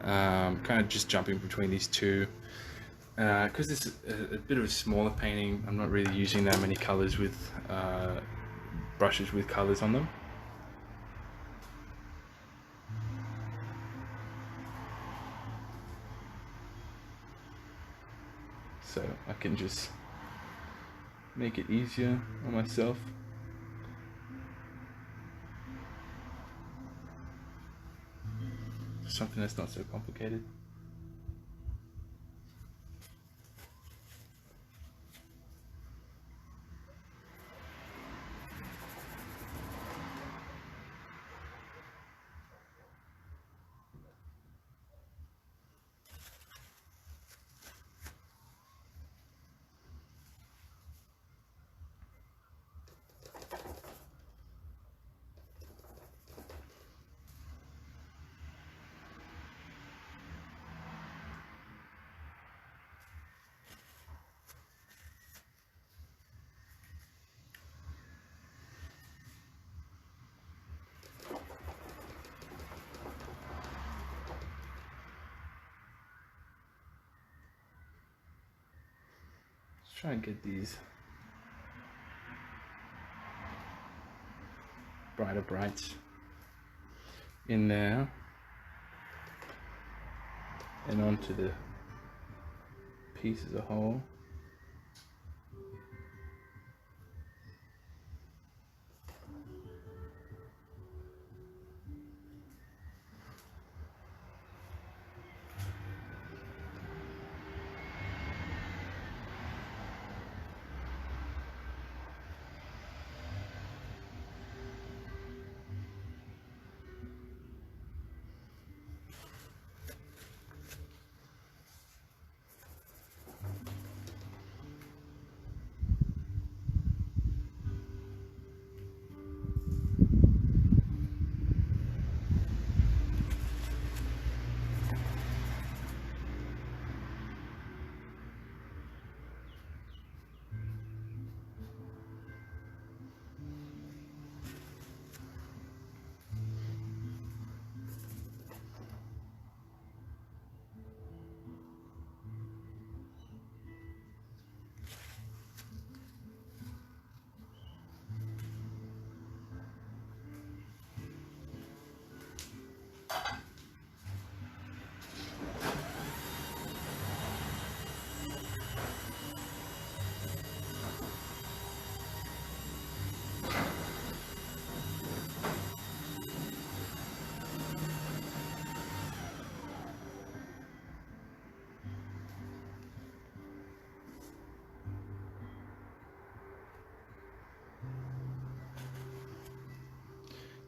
Kind of just jumping between these two. Because it's a bit of a smaller painting, I'm not really using that many colors with brushes with colors on them. So I can just make it easier on myself. Something that's not so complicated. Try and get these brighter brights in there and onto the piece as a whole.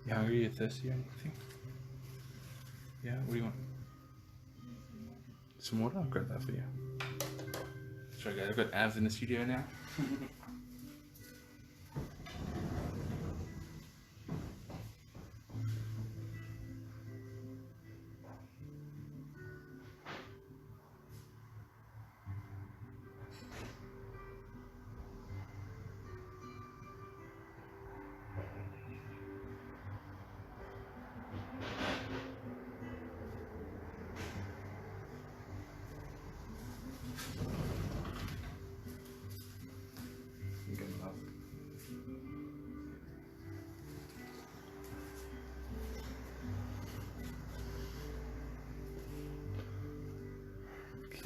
You hungry? You thirsty or anything? Yeah, what do you want? Some water? I'll grab that for you. Sorry guys, I've got Av in the studio now.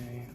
Okay.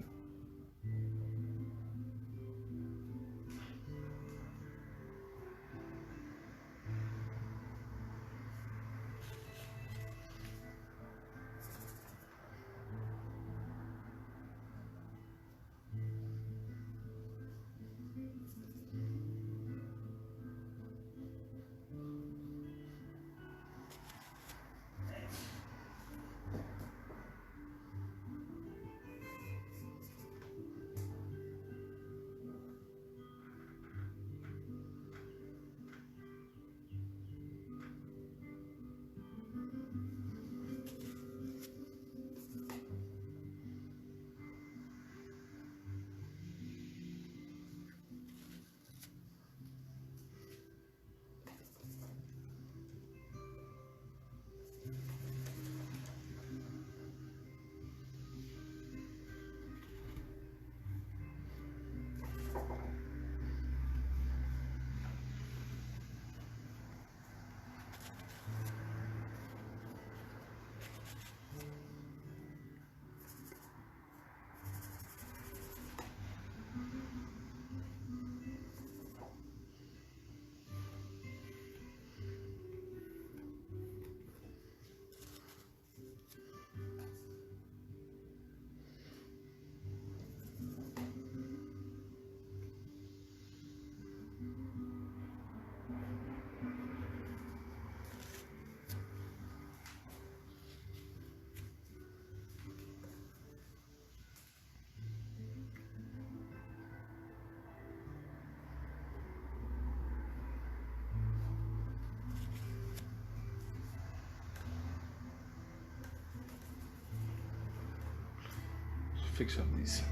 Fix up these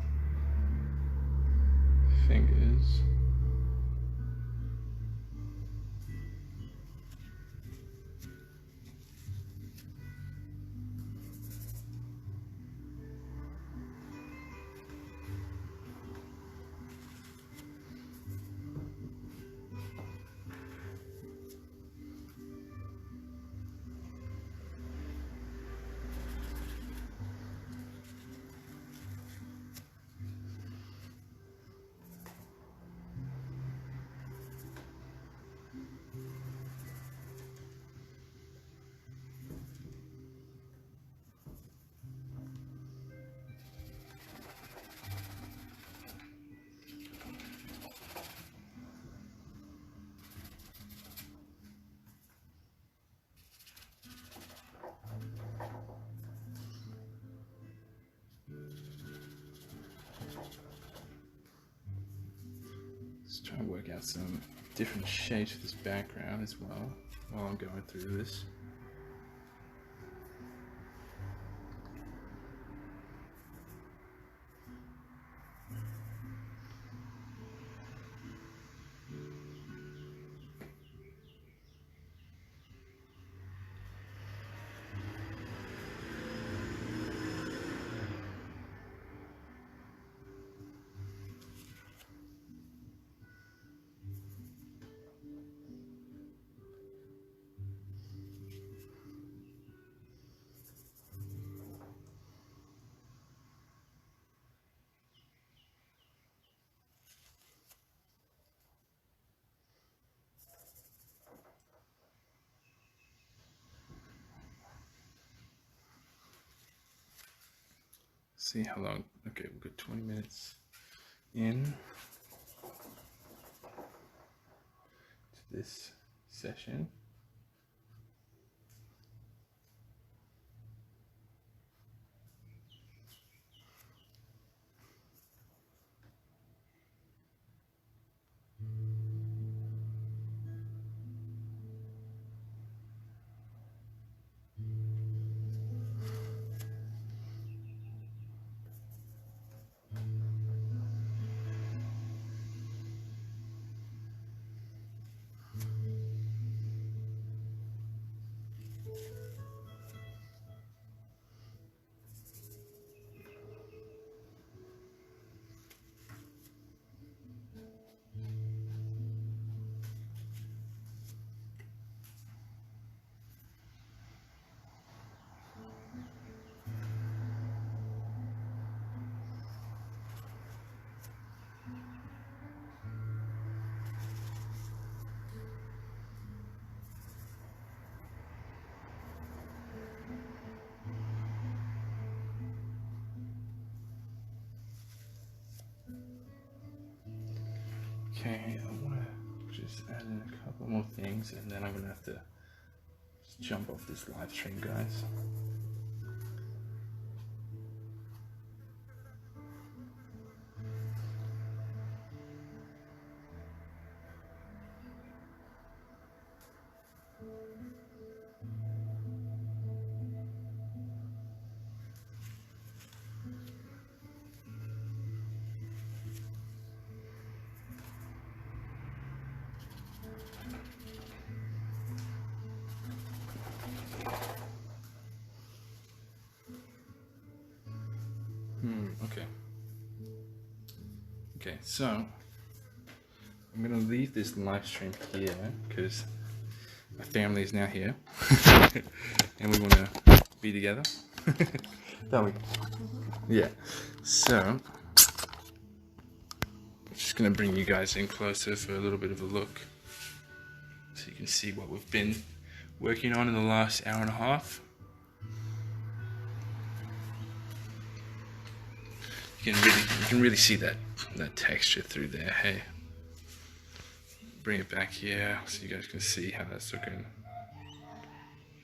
fingers. Let's try and work out some different shapes for this background as well while I'm going through this. See how long. Okay, we've got 20 minutes in to this session. Okay, I want to just add in a couple more things, and then I'm gonna have to just jump off this live stream, guys. Okay. Okay, so I'm gonna leave this live stream here because my family is now here and we want to be together. Don't we? Yeah. So I'm just gonna bring you guys in closer for a little bit of a look, so you can see what we've been working on in the last hour and a half. You can really see that texture through there. Hey, bring it back here so you guys can see how that's looking.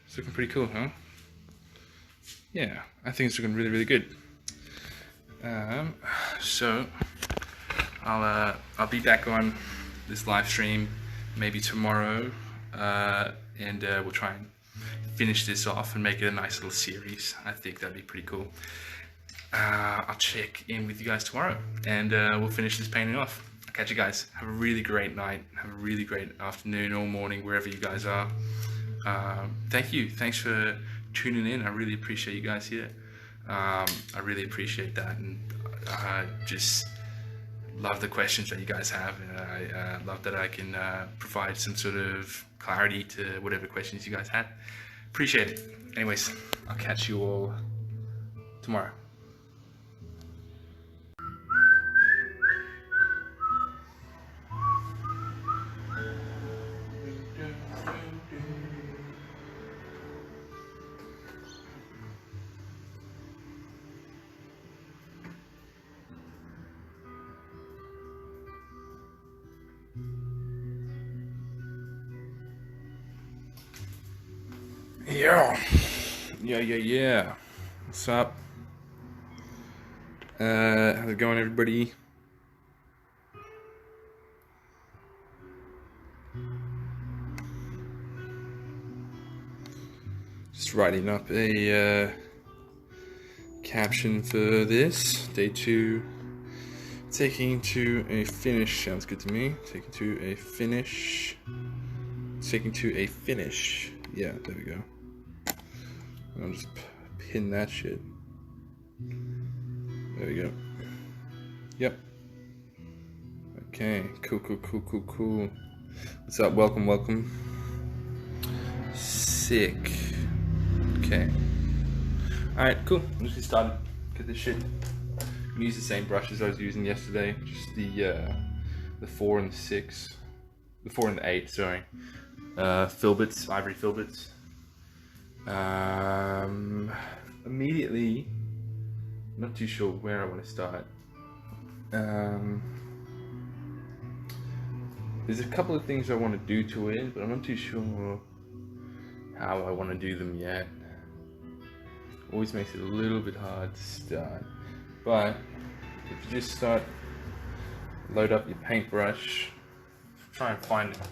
It's looking pretty cool, huh? Yeah, I think it's looking really good. So I'll be back on this live stream maybe tomorrow, and we'll try and finish this off and make it a nice little series. I think that'd be pretty cool. I'll check in with you guys tomorrow, and we'll finish this painting off. I'll catch you guys. Have a really great night. Have a really great afternoon or morning, wherever you guys are. Thank you. Thanks for tuning in. I really appreciate you guys here. I really appreciate that, and I just love the questions that you guys have, and I love that I can provide some sort of clarity to whatever questions you guys had. Appreciate it. Anyways, I'll catch you all tomorrow. Yeah. What's up? How's it going, everybody? Just writing up a caption for this. Day 2. Taking to a finish. Sounds good to me. Taking to a finish. Yeah, there we go. I'll just pin that shit. There we go. Yep. Okay, cool. What's up? Welcome. Sick. Okay. Alright, cool. I'm just gonna start. Get this shit. I'm gonna use the same brushes I was using yesterday. Just the 4 and the 6. The 4 and the 8, sorry. Filberts, ivory filberts. Immediately, not too sure where I want to start. There's a couple of things I want to do to it, but I'm not too sure how I want to do them yet. Always makes it a little bit hard to start. But if you just load up your paintbrush, try and find a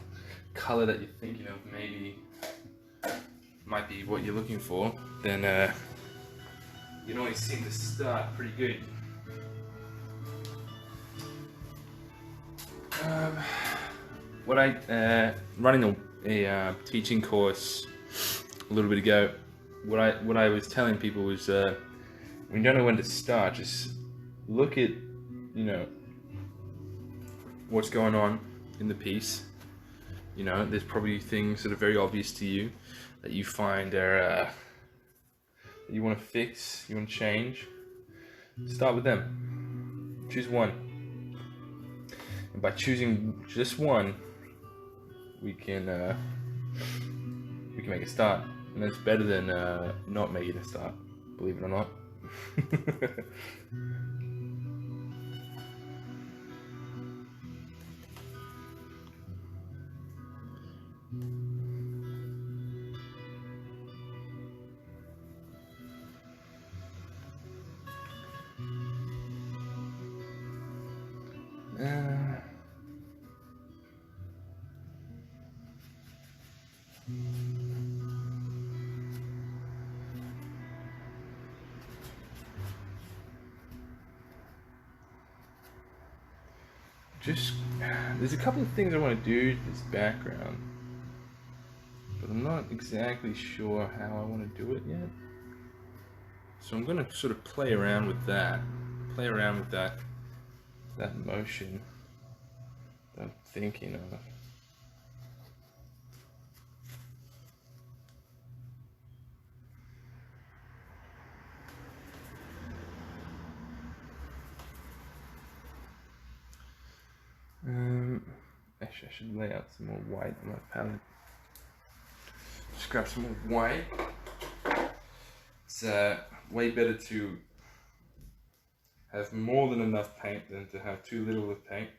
color that you're thinking of, maybe might be what you're looking for, then you can always seem to start pretty good. What I running a teaching course a little bit ago. What I was telling people was when you don't know when to start, just look at what's going on in the piece. There's probably things that are very obvious to you that you find are you want to fix, you want to change. Start with them. Choose one, and by choosing just one, we can make a start, and that's better than not making a start. Believe it or not. There's a couple of things I want to do to this background, but I'm not exactly sure how I want to do it yet. So I'm going to sort of play around with that motion that I'm thinking of. Actually, I should lay out some more white on my palette. Just grab some more white. It's way better to have more than enough paint than to have too little of paint.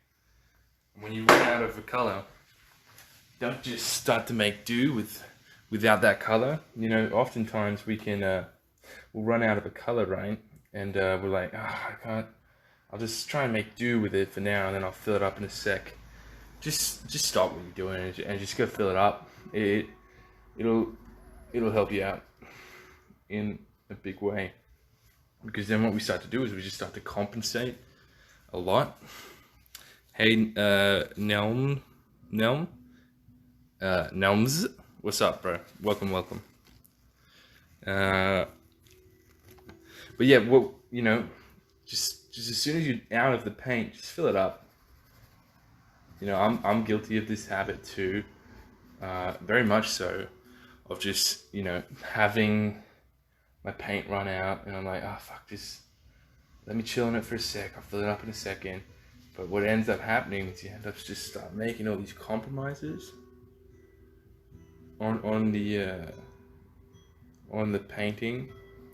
And when you run out of a color, don't just start to make do without that color. You know, oftentimes we can we'll run out of a color, right? And we're like, I can't. I'll just try and make do with it for now, and then I'll fill it up in a sec. Just stop what you're doing and just go fill it up. It'll help you out in a big way, because then what we start to do is we just start to compensate a lot. Hey, Nelms, what's up, bro? Welcome. But yeah, well, you know, just as soon as you're out of the paint, just fill it up. You know, I'm guilty of this habit too, very much so, of just, you know, having my paint run out, and I'm like, oh fuck this, let me chill on it for a sec, I'll fill it up in a second. But what ends up happening is you end up just start making all these compromises on the painting,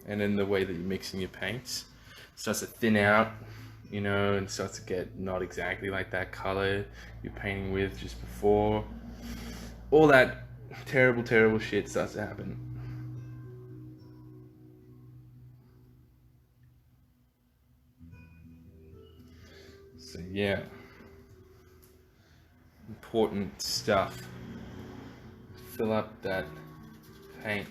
and then the way that you're mixing your paints starts to thin out, you know, and starts to get not exactly like that color you're painting with just before. All that terrible shit starts to happen. So yeah, important stuff. Fill up that paint.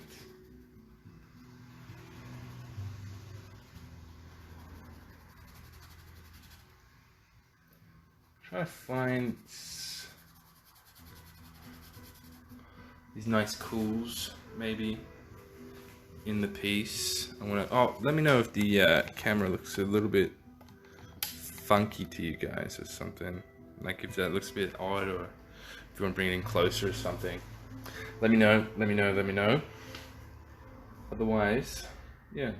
Try to find these nice cools maybe in the piece. I want to. Oh, let me know if the camera looks a little bit funky to you guys or something. Like if that looks a bit odd, or if you want to bring it in closer or something. Let me know. Otherwise, yeah.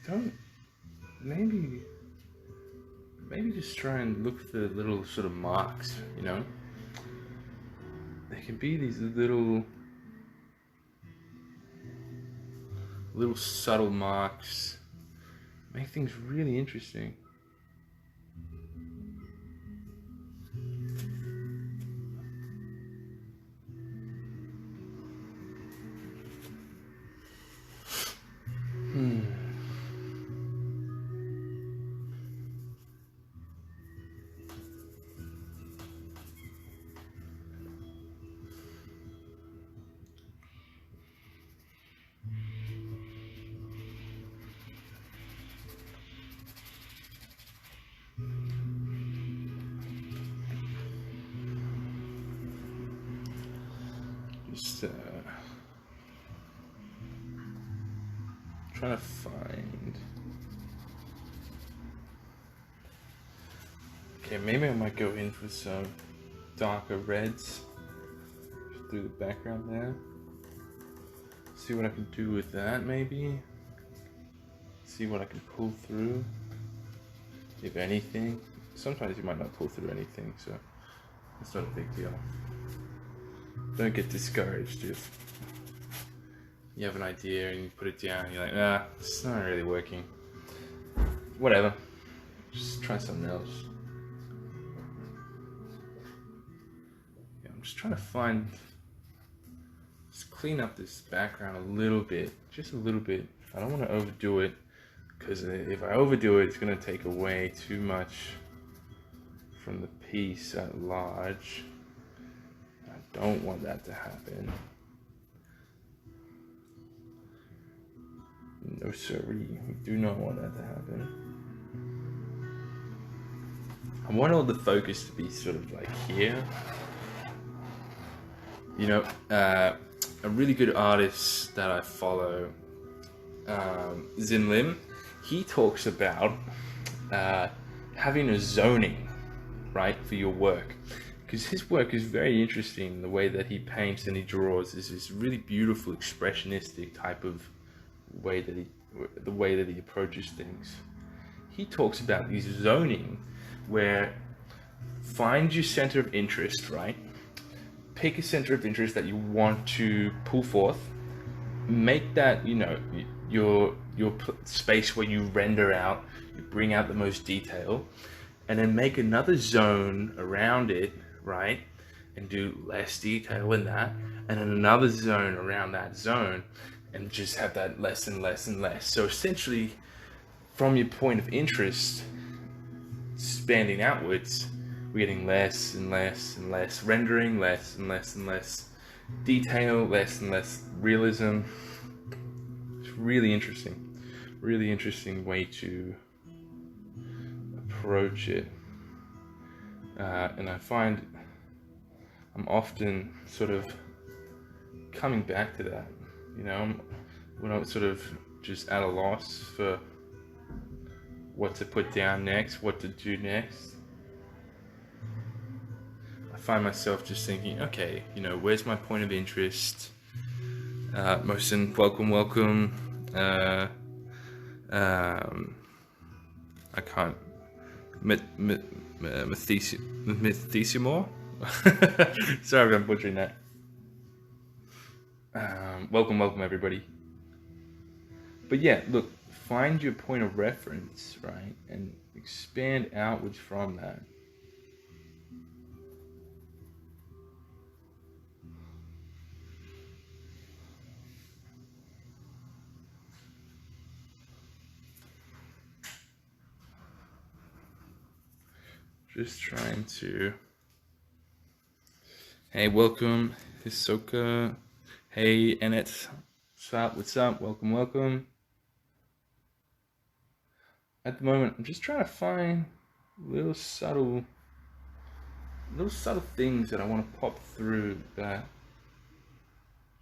Don't maybe just try and look for little sort of marks, you know? There can be these little subtle marks. Make things really interesting. Just trying to find. Okay, maybe I might go in for some darker reds through the background there. See what I can do with that, maybe. See what I can pull through, if anything. Sometimes you might not pull through anything, so it's not a big deal. Don't get discouraged if you have an idea and you put it down and you're like, it's not really working. Whatever, just try something else. Yeah, I'm just trying to find as clean up this background a little bit, just a little bit. I don't want to overdo it, because if I overdo it, it's going to take away too much from the piece at large. I don't want that to happen. No siree, we do not want that to happen. I want all the focus to be sort of like here. You know, a really good artist that I follow, Zin Lim, he talks about having a zoning, right, for your work. Because his work is very interesting. The way that he paints and he draws is this really beautiful expressionistic type of way that he approaches things. He talks about these zoning, where find your center of interest, right? Pick a center of interest that you want to pull forth. Make that, you know, your space where you render out, you bring out the most detail, and then make another zone around it, right? And do less detail in that, and then another zone around that zone, and just have that less and less and less. So essentially, from your point of interest, expanding outwards, we're getting less and less and less rendering, less and less and less detail, less and less realism. It's really interesting way to approach it. And I find I'm often sort of coming back to that. You know, we're not sort of just at a loss for what to put down next, what to do next. I find myself just thinking, okay, you know, where's my point of interest? Mohsen, welcome. I can't. Methisimor? Sorry if I'm butchering that. Welcome everybody. But yeah, look, find your point of reference, right? And expand outwards from that. Just trying to... Hey, welcome, Hisoka. Hey, Annette. What's up? Welcome. At the moment, I'm just trying to find little subtle things that I want to pop through, that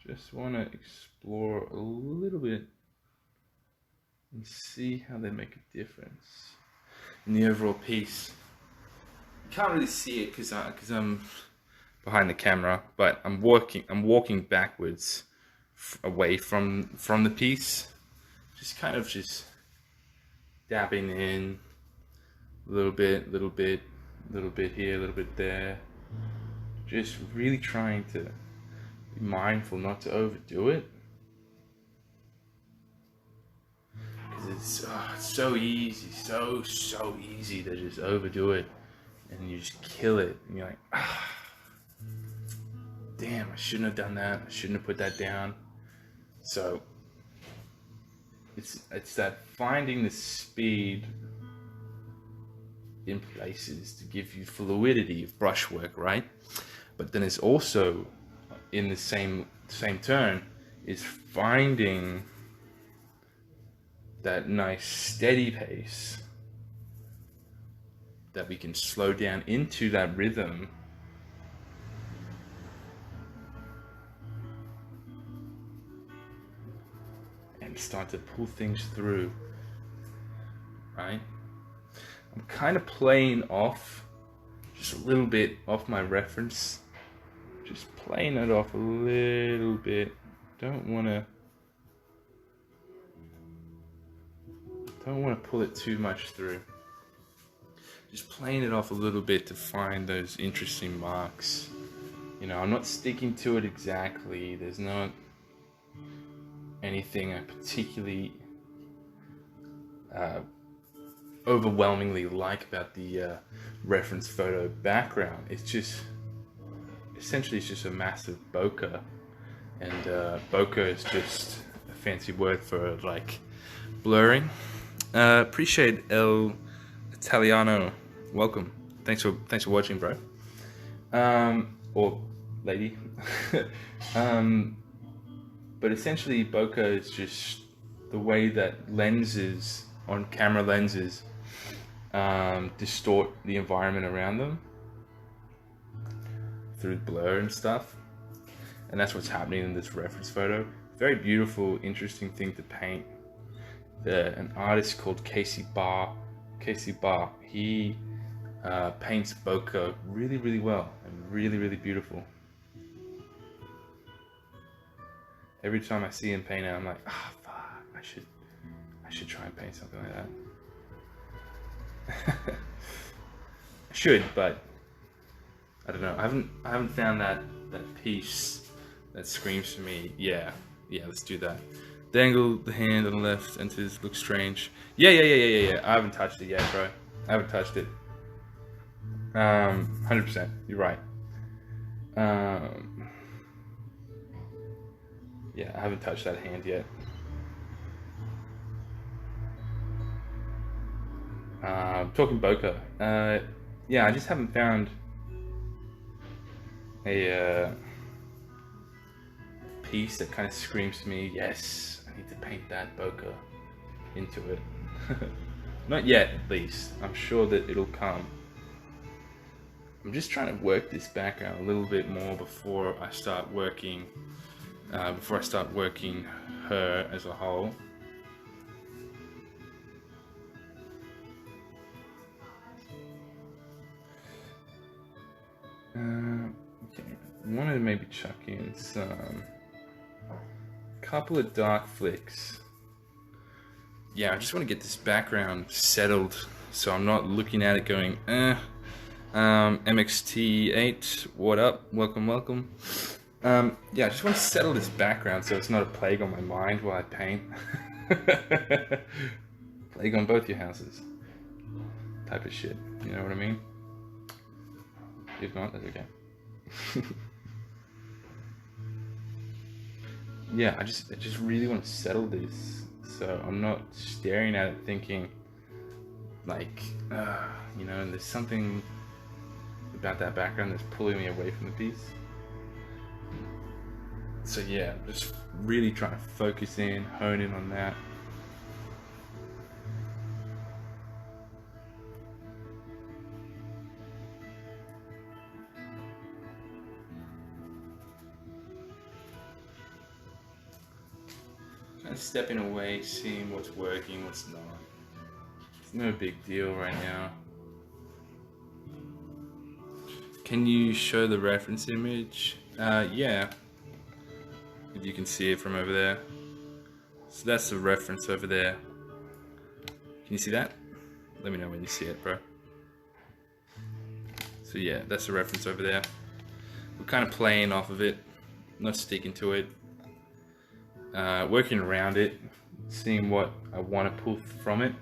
just want to explore a little bit and see how they make a difference in the overall piece. You can't really see it because I'm behind the camera, but I'm walking backwards away from the piece, just kind of just dabbing in a little bit here, a little bit there, just really trying to be mindful not to overdo it, because it's so easy, so easy to just overdo it and you just kill it, and you're like, damn, I shouldn't have done that, I shouldn't have put that down. So it's that finding the speed in places to give you fluidity of brushwork, right? But then it's also, in the same turn, is finding that nice steady pace that we can slow down into that rhythm and start to pull things through, right? I'm kind of playing off just a little bit off my reference, just playing it off a little bit. Don't want to pull it too much through. Just playing it off a little bit to find those interesting marks. You know, I'm not sticking to it exactly. There's not anything I particularly overwhelmingly like about the reference photo background. It's just, essentially it's just a massive bokeh And bokeh is just a fancy word for like blurring. Appreciate El Italiano. Welcome. Thanks for watching, bro. Or lady. But essentially, bokeh is just the way that lenses, on camera lenses, distort the environment around them through blur and stuff. And that's what's happening in this reference photo. Very beautiful, interesting thing to paint. An artist called Casey Barr, he paints bokeh really, really well and really, really beautiful. Every time I see him paint it, I'm like, ah, fuck, I should try and paint something like that. I should, but I don't know. I haven't found that piece that screams to me. Yeah, let's do that. Dangle the hand on the left enters, looks strange. Yeah. I haven't touched it yet, bro. I haven't touched it. 100%. You're right. Yeah, I haven't touched that hand yet. Talking bokeh. Yeah, I just haven't found a piece that kind of screams to me, yes, I need to paint that bokeh into it. Not yet, at least. I'm sure that it'll come. I'm just trying to work this background a little bit more before I start working her as a whole. Okay, I wanted to maybe chuck in some couple of dark flicks. Yeah, I just want to get this background settled so I'm not looking at it going, MXT8, what up? Welcome. Yeah, I just want to settle this background so it's not a plague on my mind while I paint. Plague on both your houses. Type of shit, you know what I mean? If not, that's okay. Yeah, I just really want to settle this so I'm not staring at it thinking like, you know, there's something about that background that's pulling me away from the piece. So yeah, I'm just really trying to focus in, hone in on that. Kind of stepping away, seeing what's working, what's not. It's no big deal right now. Can you show the reference image? Yeah. If you can see it from over there. So that's the reference over there. Can you see that? Let me know when you see it, bro. So yeah, that's the reference over there. We're kind of playing off of it, not sticking to it. Working around it, seeing what I want to pull from it,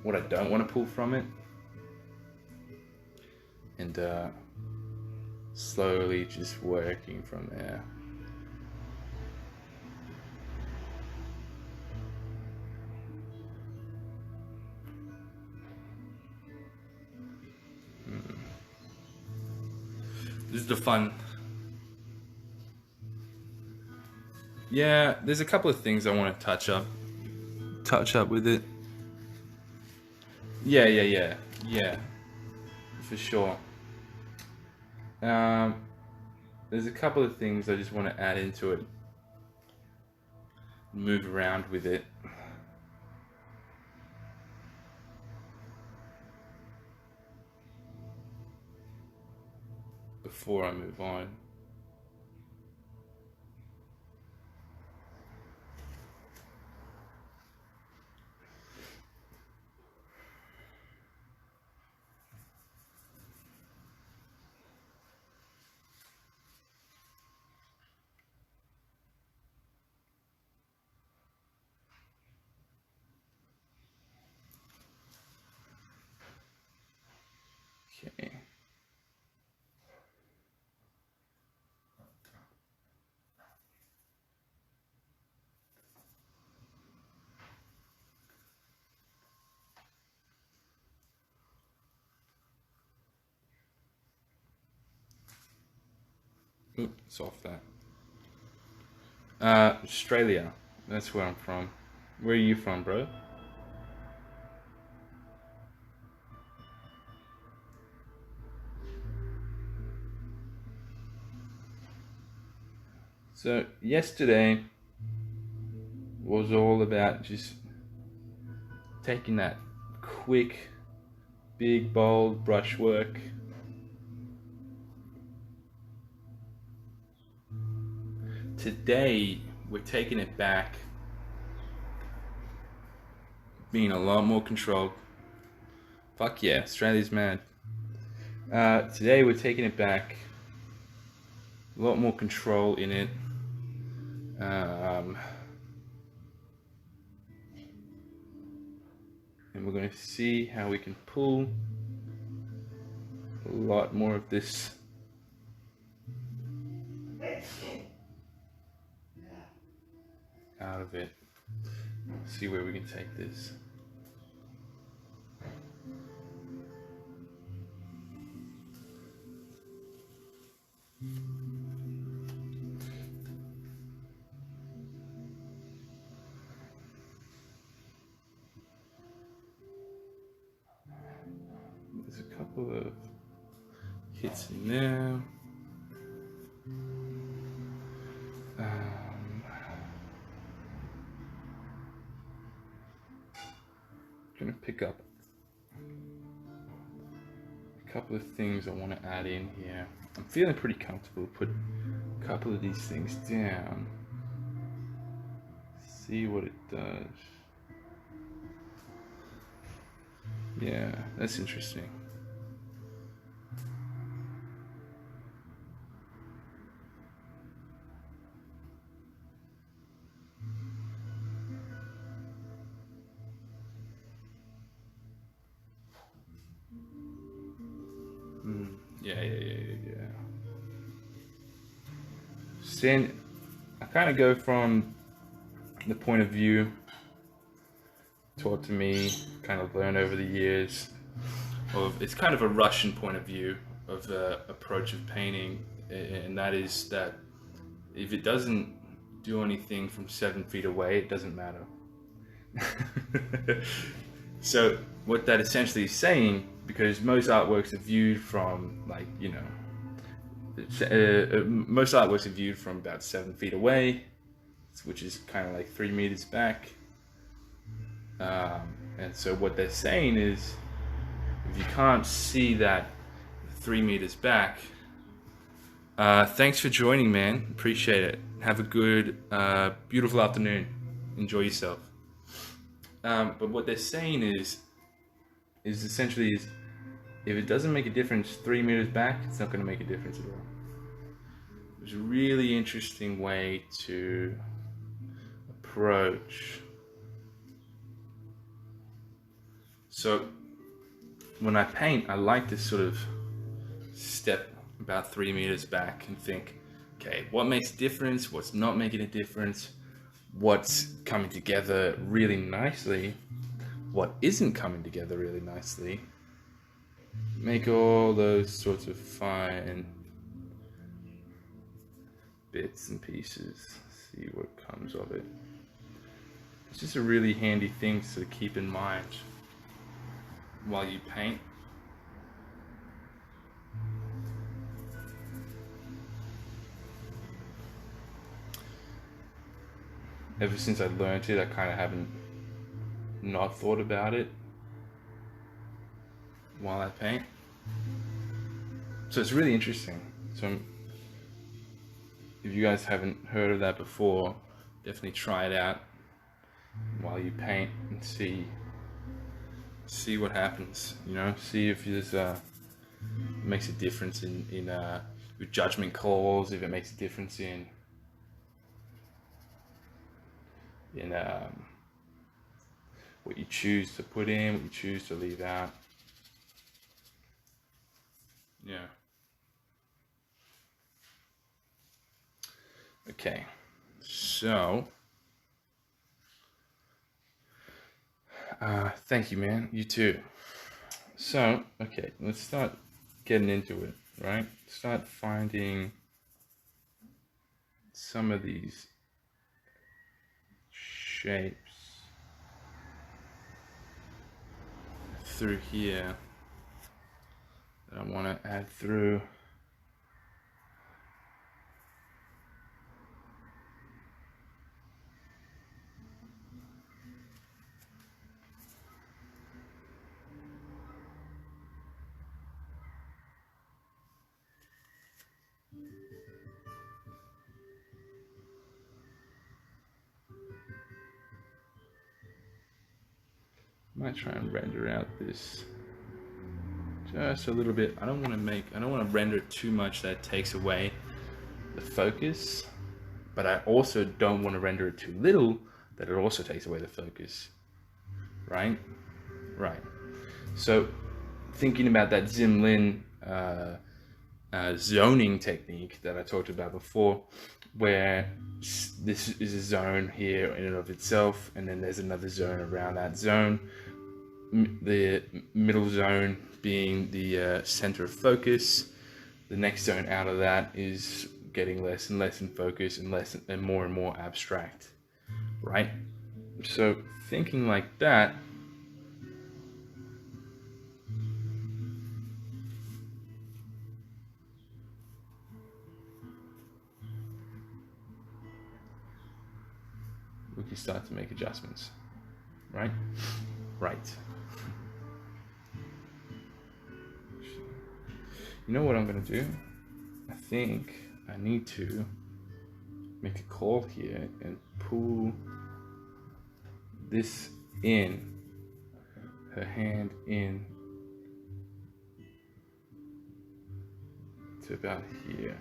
what I don't want to pull from it. And slowly just working from there. This is the fun. Yeah, there's a couple of things I want to touch up with it. Yeah, for sure. There's a couple of things I just want to add into it, move around with it. Before I move on. Okay. Oop, it's off that. Australia. That's where I'm from. Where are you from, bro? So yesterday was all about just taking that quick, big, bold brushwork. Today we're taking it back, being a lot more controlled. Fuck yeah, Australia's mad. Today we're taking it back, a lot more control in it. And we're going to see how we can pull a lot more of this out of it. See where we can take this. There's a couple of hits in there. Gonna pick up a couple of things I want to add in here. I'm feeling pretty comfortable. Put a couple of these things down. See what it does. Yeah, that's interesting. Yeah. I kind of go from the point of view taught to me, kind of learn over the years of, it's kind of a Russian point of view of the approach of painting, and that is that if it doesn't do anything from 7 feet away, it doesn't matter. So what that essentially is saying, because most artworks are viewed from, like, you know, most artworks are viewed from about 7 feet away, which is kind of like 3 meters back. And so what they're saying is, if you can't see that 3 meters back, thanks for joining, man. Appreciate it. Have a good, beautiful afternoon. Enjoy yourself. But what they're saying is essentially is, if it doesn't make a difference 3 meters back, it's not going to make a difference at all. It's a really interesting way to approach. So when I paint, I like to sort of step about 3 meters back and think, okay, what makes a difference? What's not making a difference? What's coming together really nicely? What isn't coming together really nicely? Make all those sorts of fine bits and pieces. See what comes of it. It's just a really handy thing to keep in mind while you paint. Ever since I learned it, I kind of haven't not thought about it while I paint. So it's really interesting. So if you guys haven't heard of that before, definitely try it out while you paint and see what happens. You know, see if there's makes a difference in your judgment calls, if it makes a difference in what you choose to put in, what you choose to leave out. Yeah. Okay, so thank you, man. You too. So, okay, let's start getting into it, right? Start finding some of these shapes through here that I want to add through. Might try and render out this just a little bit. I don't want to render it too much that it takes away the focus, but I also don't want to render it too little that it also takes away the focus. Right? Right. So thinking about that Zimlin zoning technique that I talked about before, where this is a zone here in and of itself, and then there's another zone around that zone, the middle zone being the center of focus. The next zone out of that is getting less and less in focus and more abstract, right? So thinking like that, we can start to make adjustments, right? Right. You know what I'm gonna do? I think I need to make a call here and pull this in, her hand in to about here.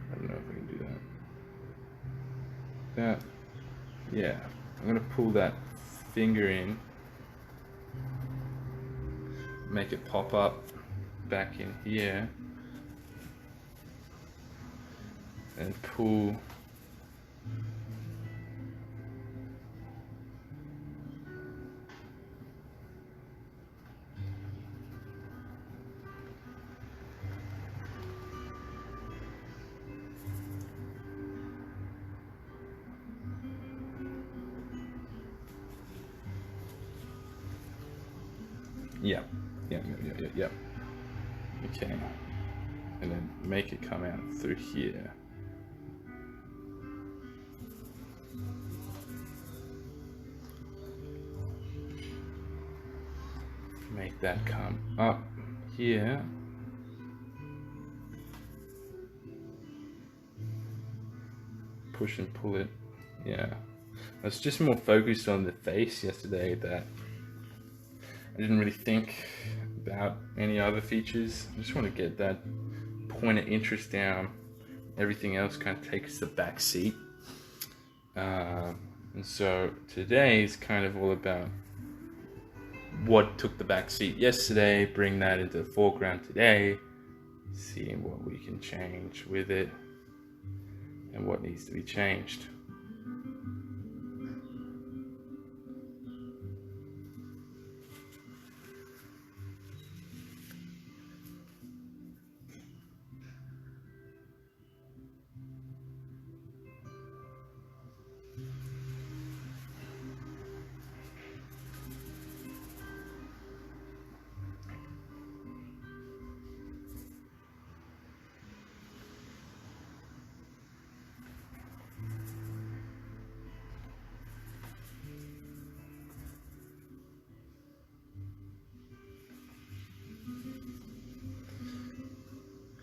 I don't know if I can do that. Yeah, I'm gonna pull that finger in, make it pop up back in here, and pull yeah. Okay, and then make it come out through here. Make that come up here. Push and pull it. Yeah. I was just more focused on the face yesterday that I didn't really think about any other features. I just want to get that point of interest down. Everything else kind of takes the back seat. And so today is kind of all about what took the back seat yesterday, bring that into the foreground today, seeing what we can change with it and what needs to be changed.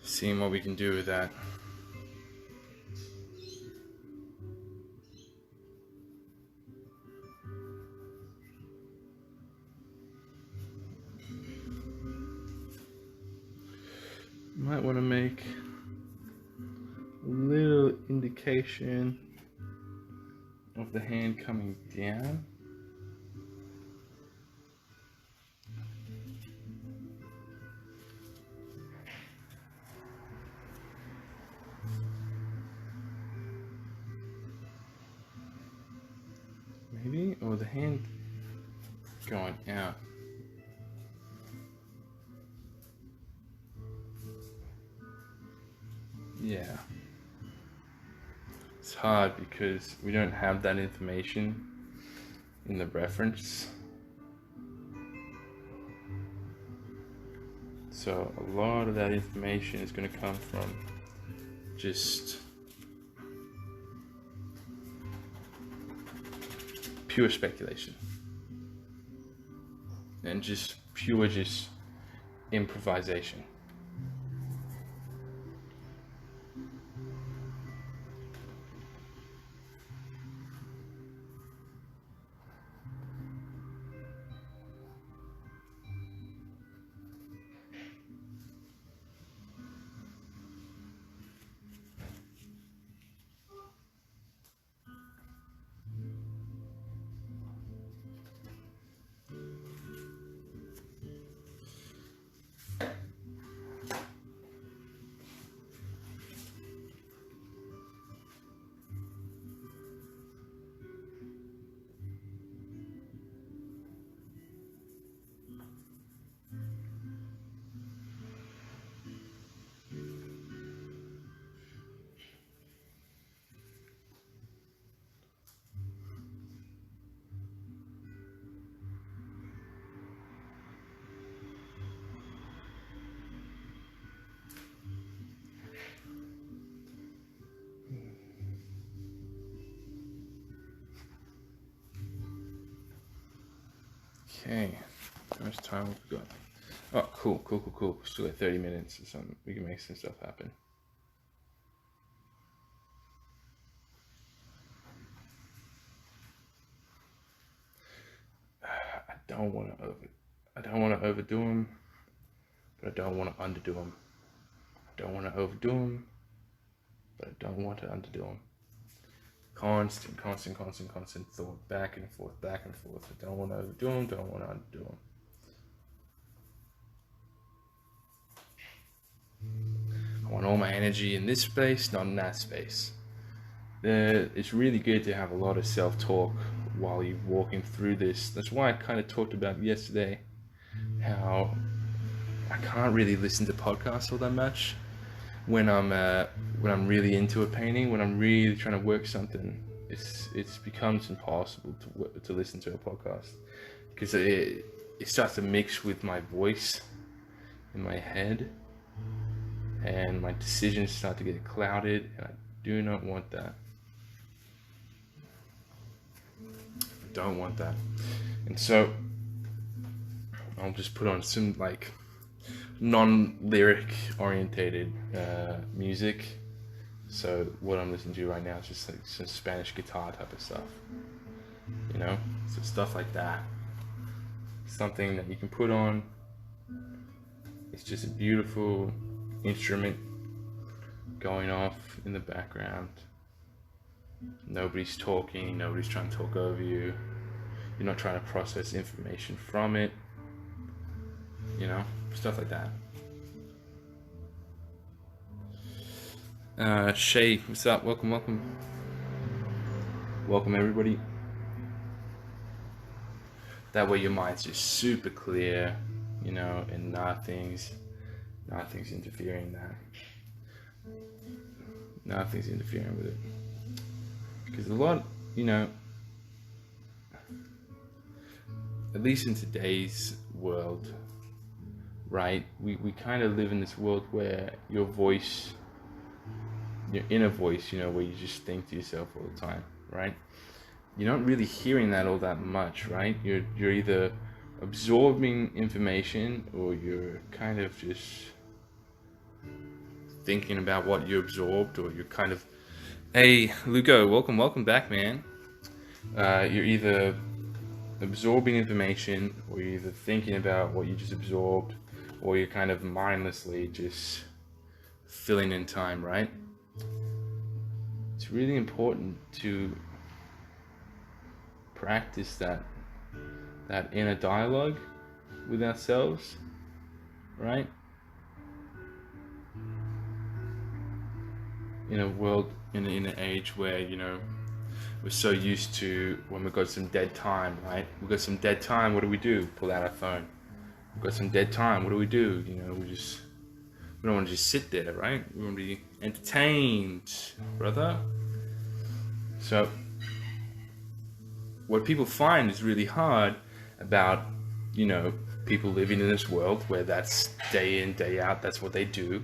Seeing what we can do with that. Might want to make a little indication of the hand coming down. Maybe, or the hand going out. yeah, it's hard because we don't have that information in the reference. So a lot of that information is going to come from just pure speculation and just pure improvisation. Okay, how much time have we got? Oh, cool. Still got 30 minutes or something. We can make some stuff happen. I don't want to overdo them, but I don't want to underdo them. I don't want to overdo them, but I don't want to underdo them. Constant thought, back and forth. I don't want to overdo them, don't want to underdo them. I want all my energy in this space, not in that space. It's really good to have a lot of self-talk while you're walking through this. That's why I kind of talked about yesterday how I can't really listen to podcasts all that much when I'm really into a painting. When I'm really trying to work something, it becomes impossible to listen to a podcast because it starts to mix with my voice in my head, and my decisions start to get clouded, and I do not want that. I don't want that. And so I'll just put on some like non-lyric orientated music. So what I'm listening to right now is just like some Spanish guitar type of stuff, you know, so stuff like that. Something that you can put on. It's just a beautiful instrument going off in the background. Nobody's talking, nobody's trying to talk over you. You're not trying to process information from it, you know, stuff like that. Shay, what's up? Welcome everybody. That way your mind's just super clear, you know, and nothing's interfering with it. Because a lot, you know, at least in today's world, right, we kind of live in this world where your voice, your inner voice, you know, where you just think to yourself all the time, right? You're not really hearing that all that much, right? You're either absorbing information or you're kind of just thinking about what you absorbed, or you're kind of, hey Lugo, welcome back, man. You're either absorbing information, or you're either thinking about what you just absorbed, or you're kind of mindlessly just filling in time, right? It's really important to practice that inner dialogue with ourselves, right? In a world, in an age where, you know, we're so used to when we've got some dead time, right? We've got some dead time, what do? Pull out our phone. We've got some dead time, what do? You know, we just We don't want to just sit there, right? We want to be entertained, brother. So, what people find is really hard about, you know, people living in this world where that's day in, day out, that's what they do.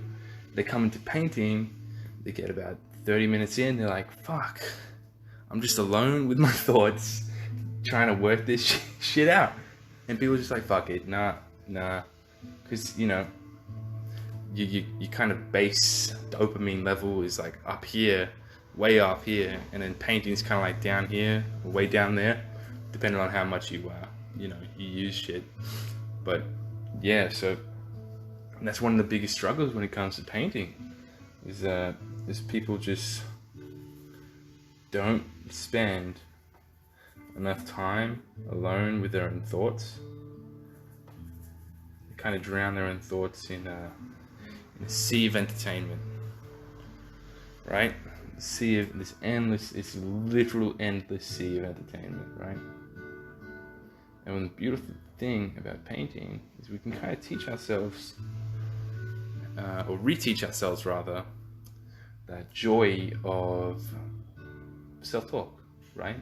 They come into painting, they get about 30 minutes in, they're like, fuck, I'm just alone with my thoughts, trying to work this shit out. And people are just like, fuck it, nah. Because, you know, you kind of base dopamine level is like up here, way up here, and then painting is kind of like down here, or way down there, depending on how much you use shit. But yeah, so that's one of the biggest struggles when it comes to painting, is people just don't spend enough time alone with their own thoughts. They kind of drown their own thoughts in a sea of entertainment, right? Sea of this endless, it's a literal endless sea of entertainment, right? And the beautiful thing about painting is we can kind of teach ourselves, or reteach ourselves rather, that joy of self-talk, right?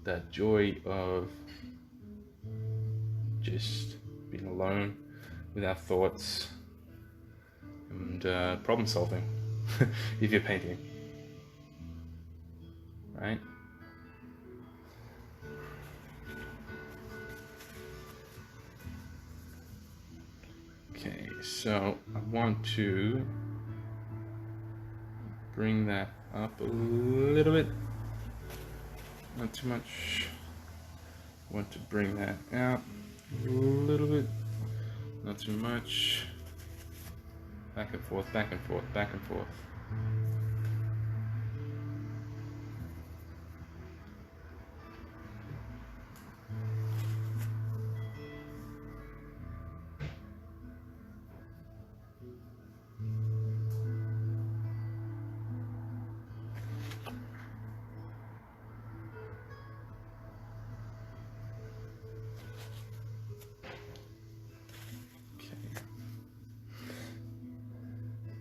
That joy of just being alone with our thoughts and problem solving if you're painting, right? Okay, so I want to bring that up a little bit, not too much. I want to bring that out a little bit, not too much. Back and forth, back and forth, back and forth.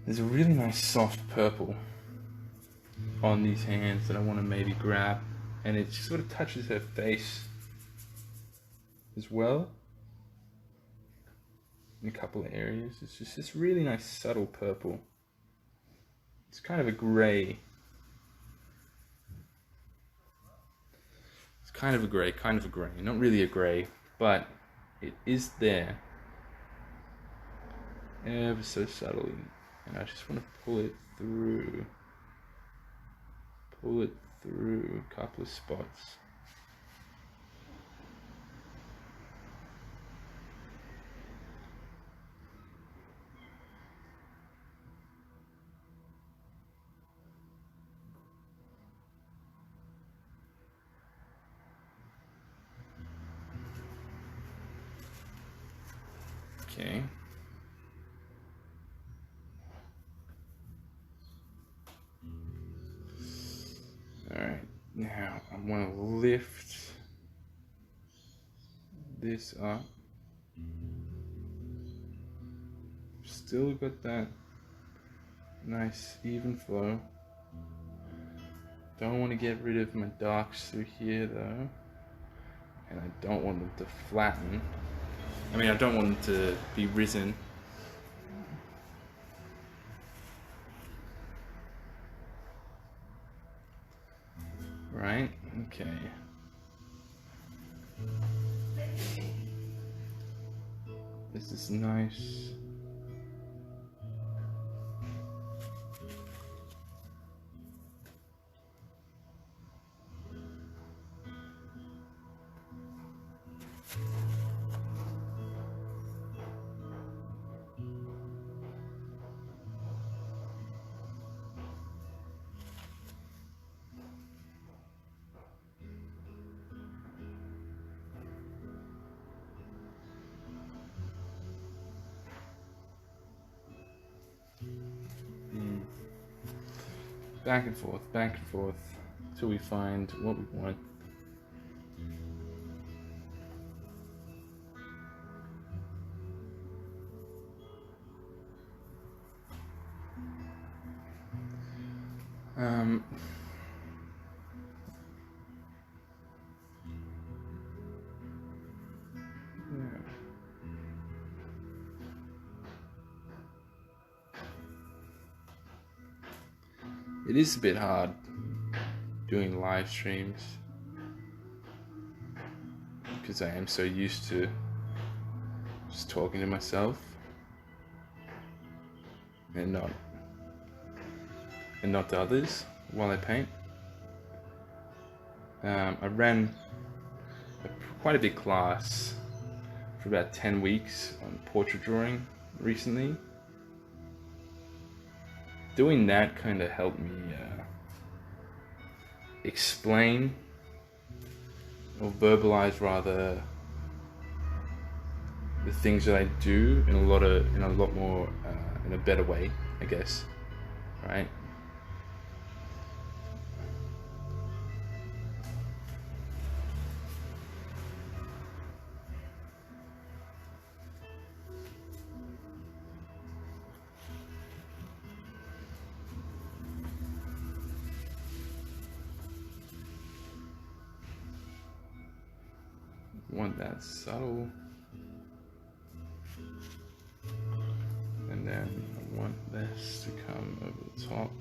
There's a really nice soft purple on these hands that I want to maybe grab, and it just sort of touches her face as well in a couple of areas. It's just this really nice subtle purple. It's kind of a gray. It's kind of a gray, not really a gray, but it is there ever so subtly. And I just want to pull it through a couple of spots. Okay. Alright, now I want to lift this up. Still got that nice even flow. Don't want to get rid of my darks through here though. And I don't want them to flatten. I mean, I don't want them to be risen. Right? Okay. This is nice. Back and forth, till we find what we want. Um, yeah. It is a bit hard doing live streams because I am so used to just talking to myself and not to others while I paint. I ran quite a big class for about 10 weeks on portrait drawing recently. Doing that kind of helped me explain or verbalize rather the things that I do in a better way, I guess, right? Want that subtle, and then I want this to come over the top.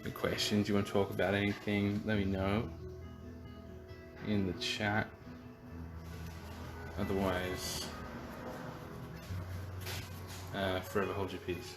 Any questions? You want to talk about anything? Let me know in the chat. Otherwise, forever hold your peace.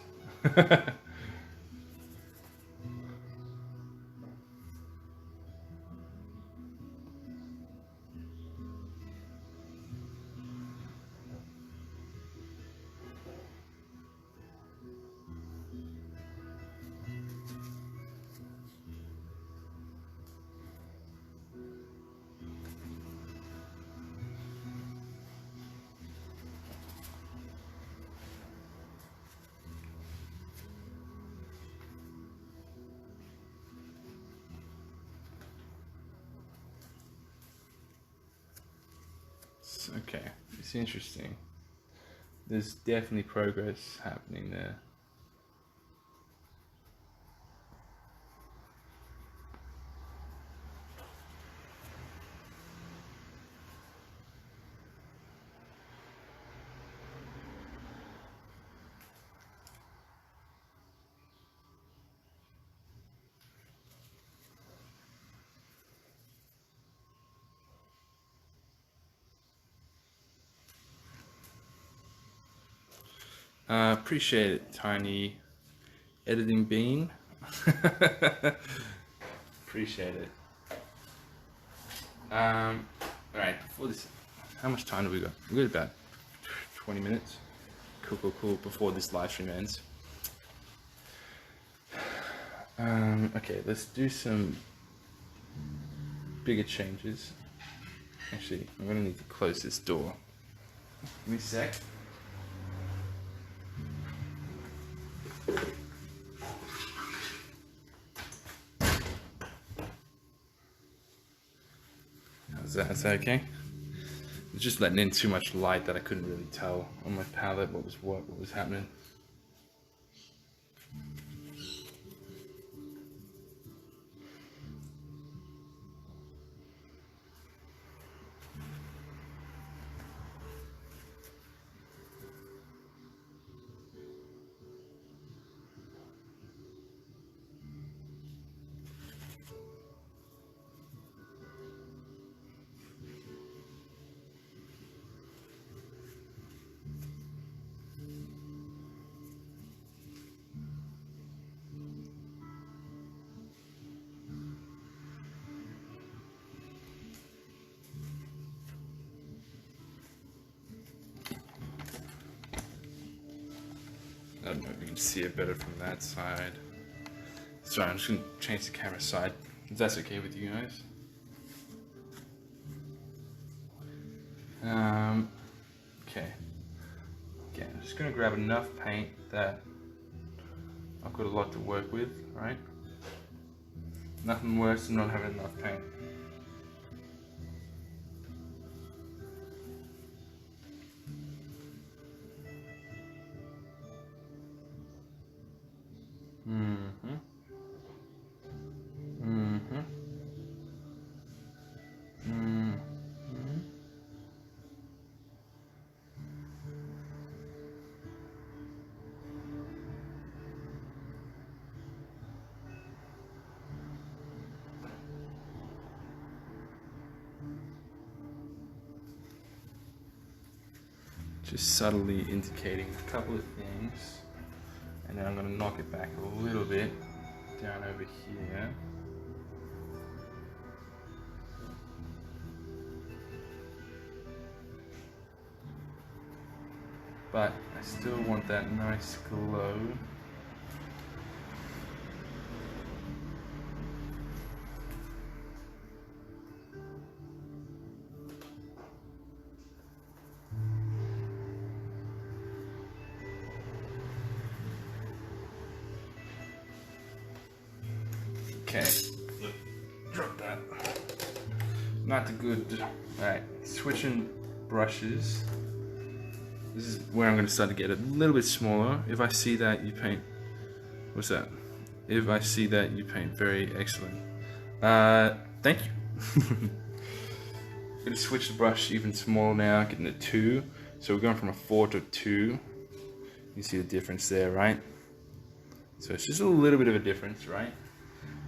Okay, it's interesting. There's definitely progress happening there. Appreciate it, Tiny Editing Bean. Appreciate it. All right, before this, how much time do we got? We got about 20 minutes. Cool. Before this live stream ends. Okay, let's do some bigger changes. Actually, I'm gonna need to close this door. Give me a sec. Is that okay? I was just letting in too much light that I couldn't really tell on my palette what was happening. can see it better from that side. Sorry, I'm just gonna change the camera side, if that's okay with you guys. Okay. Again, I'm just gonna grab enough paint that I've got a lot to work with, right? Nothing worse than not having enough paint. Just subtly indicating a couple of things, and then I'm going to knock it back a little bit down over here. But I still want that nice glow. Okay, drop that. Not the good. Alright, switching brushes. This is where I'm going to start to get a little bit smaller. If I see that you paint, what's that? If I see that you paint very excellent. Thank you. I'm going to switch the brush even smaller now, getting a 2. So we're going from a 4 to a 2. You see the difference there, right? So it's just a little bit of a difference, right?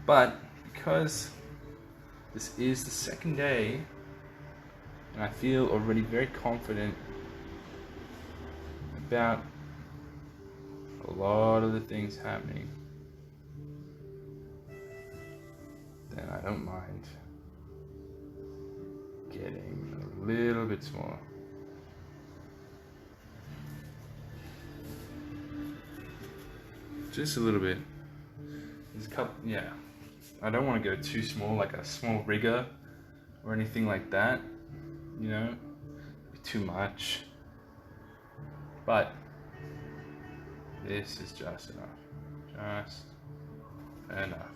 But because this is the second day, and I feel already very confident about a lot of the things happening, then I don't mind getting a little bit smaller. Just a little bit. There's a couple, yeah. I don't want to go too small, like a small rigger or anything like that, you know, too much. But this is just enough, just enough.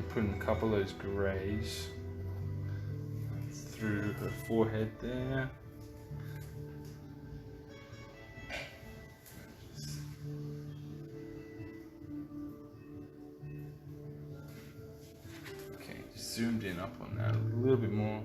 Putting a couple of those greys through her forehead there. Okay, just zoomed in up on that a little bit more.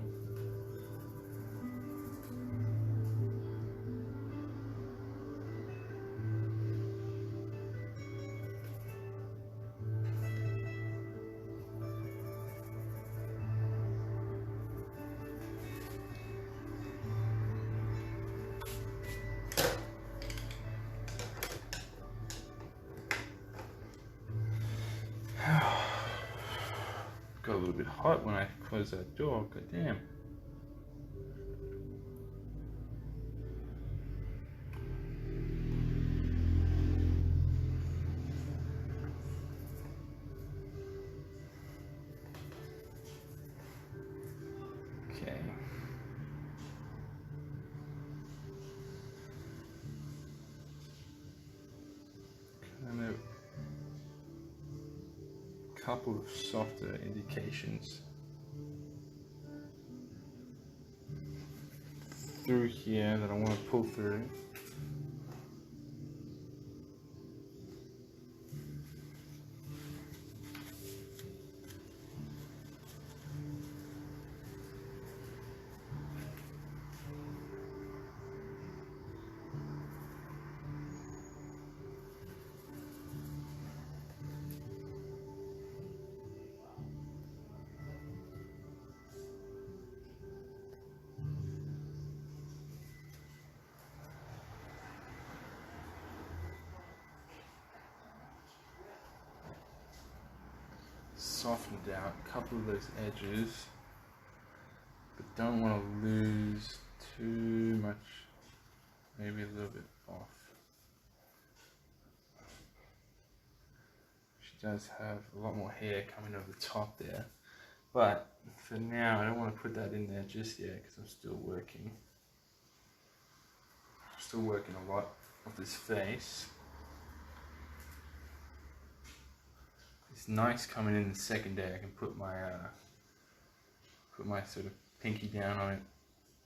Got a little bit hot when I closed that door, god damn. Okay. Kind of couple of softer indications through here that I want to pull through. softened out a couple of those edges, but don't want to lose too much, maybe a little bit off. She does have a lot more hair coming over the top there, but for now I don't want to put that in there just yet because I'm still working. Still working a lot of this face. It's nice coming in the second day. I can put my sort of pinky down on it,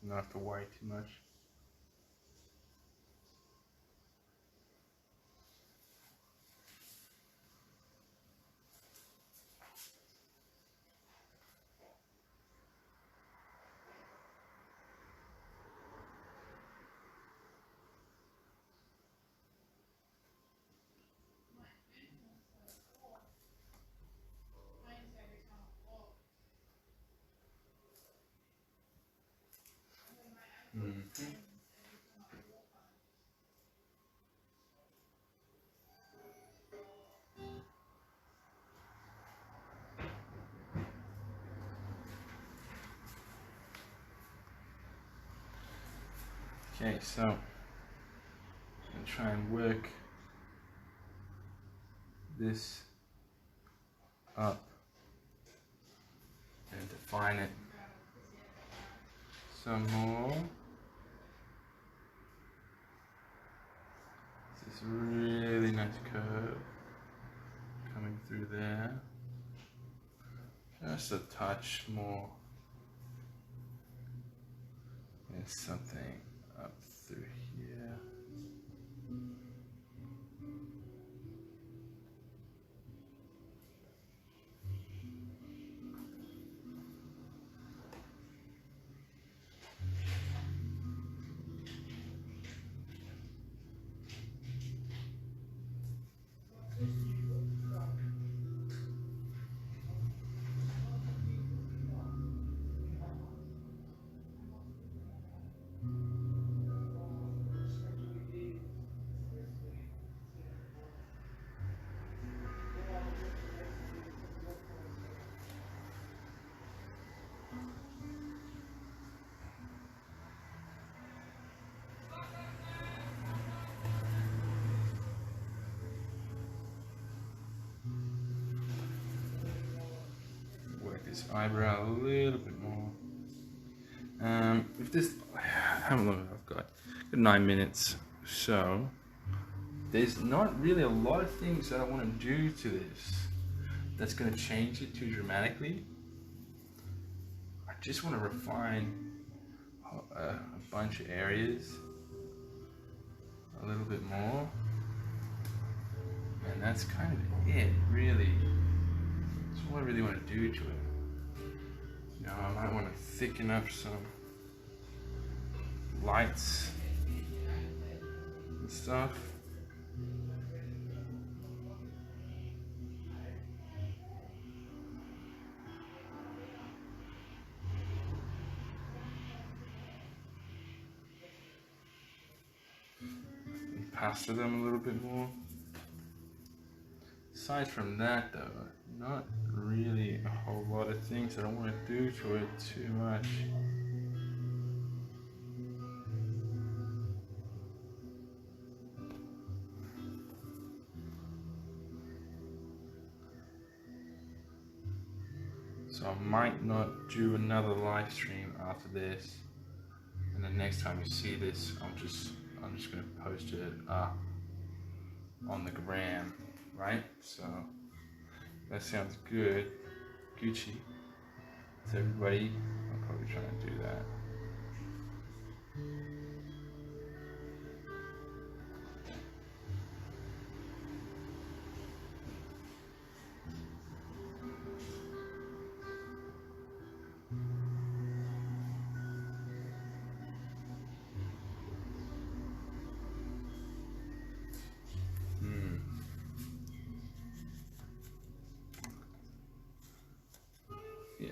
not have to worry too much. Okay, so I'm going to try and work this up and define it some more. This really nice curve coming through there. Just a touch more. And something up through here. This eyebrow a little bit more. If this, how long have I got? 9 minutes. So there's not really a lot of things that I want to do to this that's going to change it too dramatically. I just want to refine a bunch of areas a little bit more, and that's kind of it, really. That's all I really want to do to it. Now I might want to thicken up some lights and stuff. And pastel them a little bit more. Aside from that though, not really a whole lot of things that I want to do to it too much. So I might not do another live stream after this, and the next time you see this, I'm just gonna post it up on the gram, right? So that sounds good. Gucci to everybody. I'll probably try and do that. Yeah.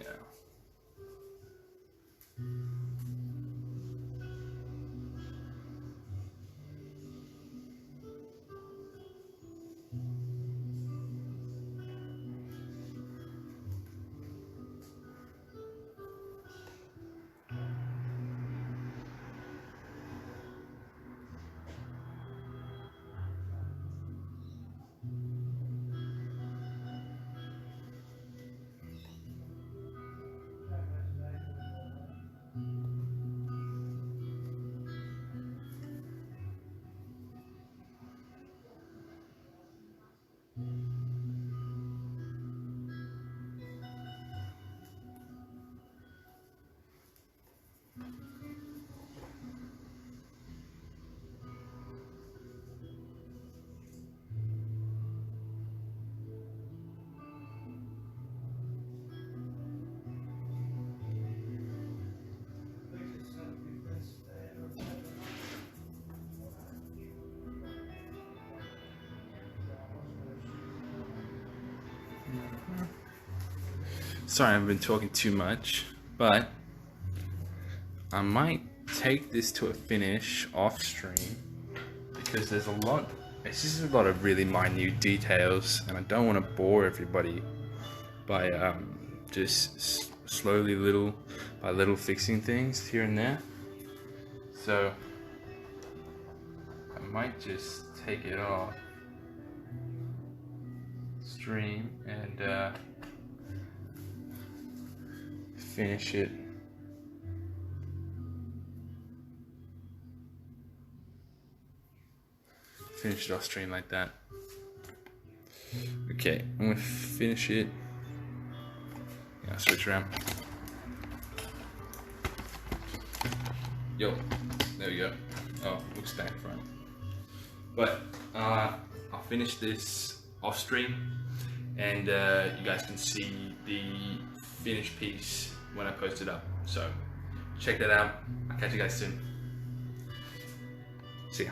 Sorry, I've been talking too much, but I might take this to a finish off stream because there's it's just a lot of really minute details, and I don't want to bore everybody by just slowly, little by little, fixing things here and there. So I might just take it off stream and finish it. Finish it off stream like that. Okay, I'm gonna finish it. Yeah, switch around. Yo, there we go. Oh, looks back front. But I'll finish this off stream, and you guys can see the finished piece when I post it up. So check that out. I'll catch you guys soon. See ya.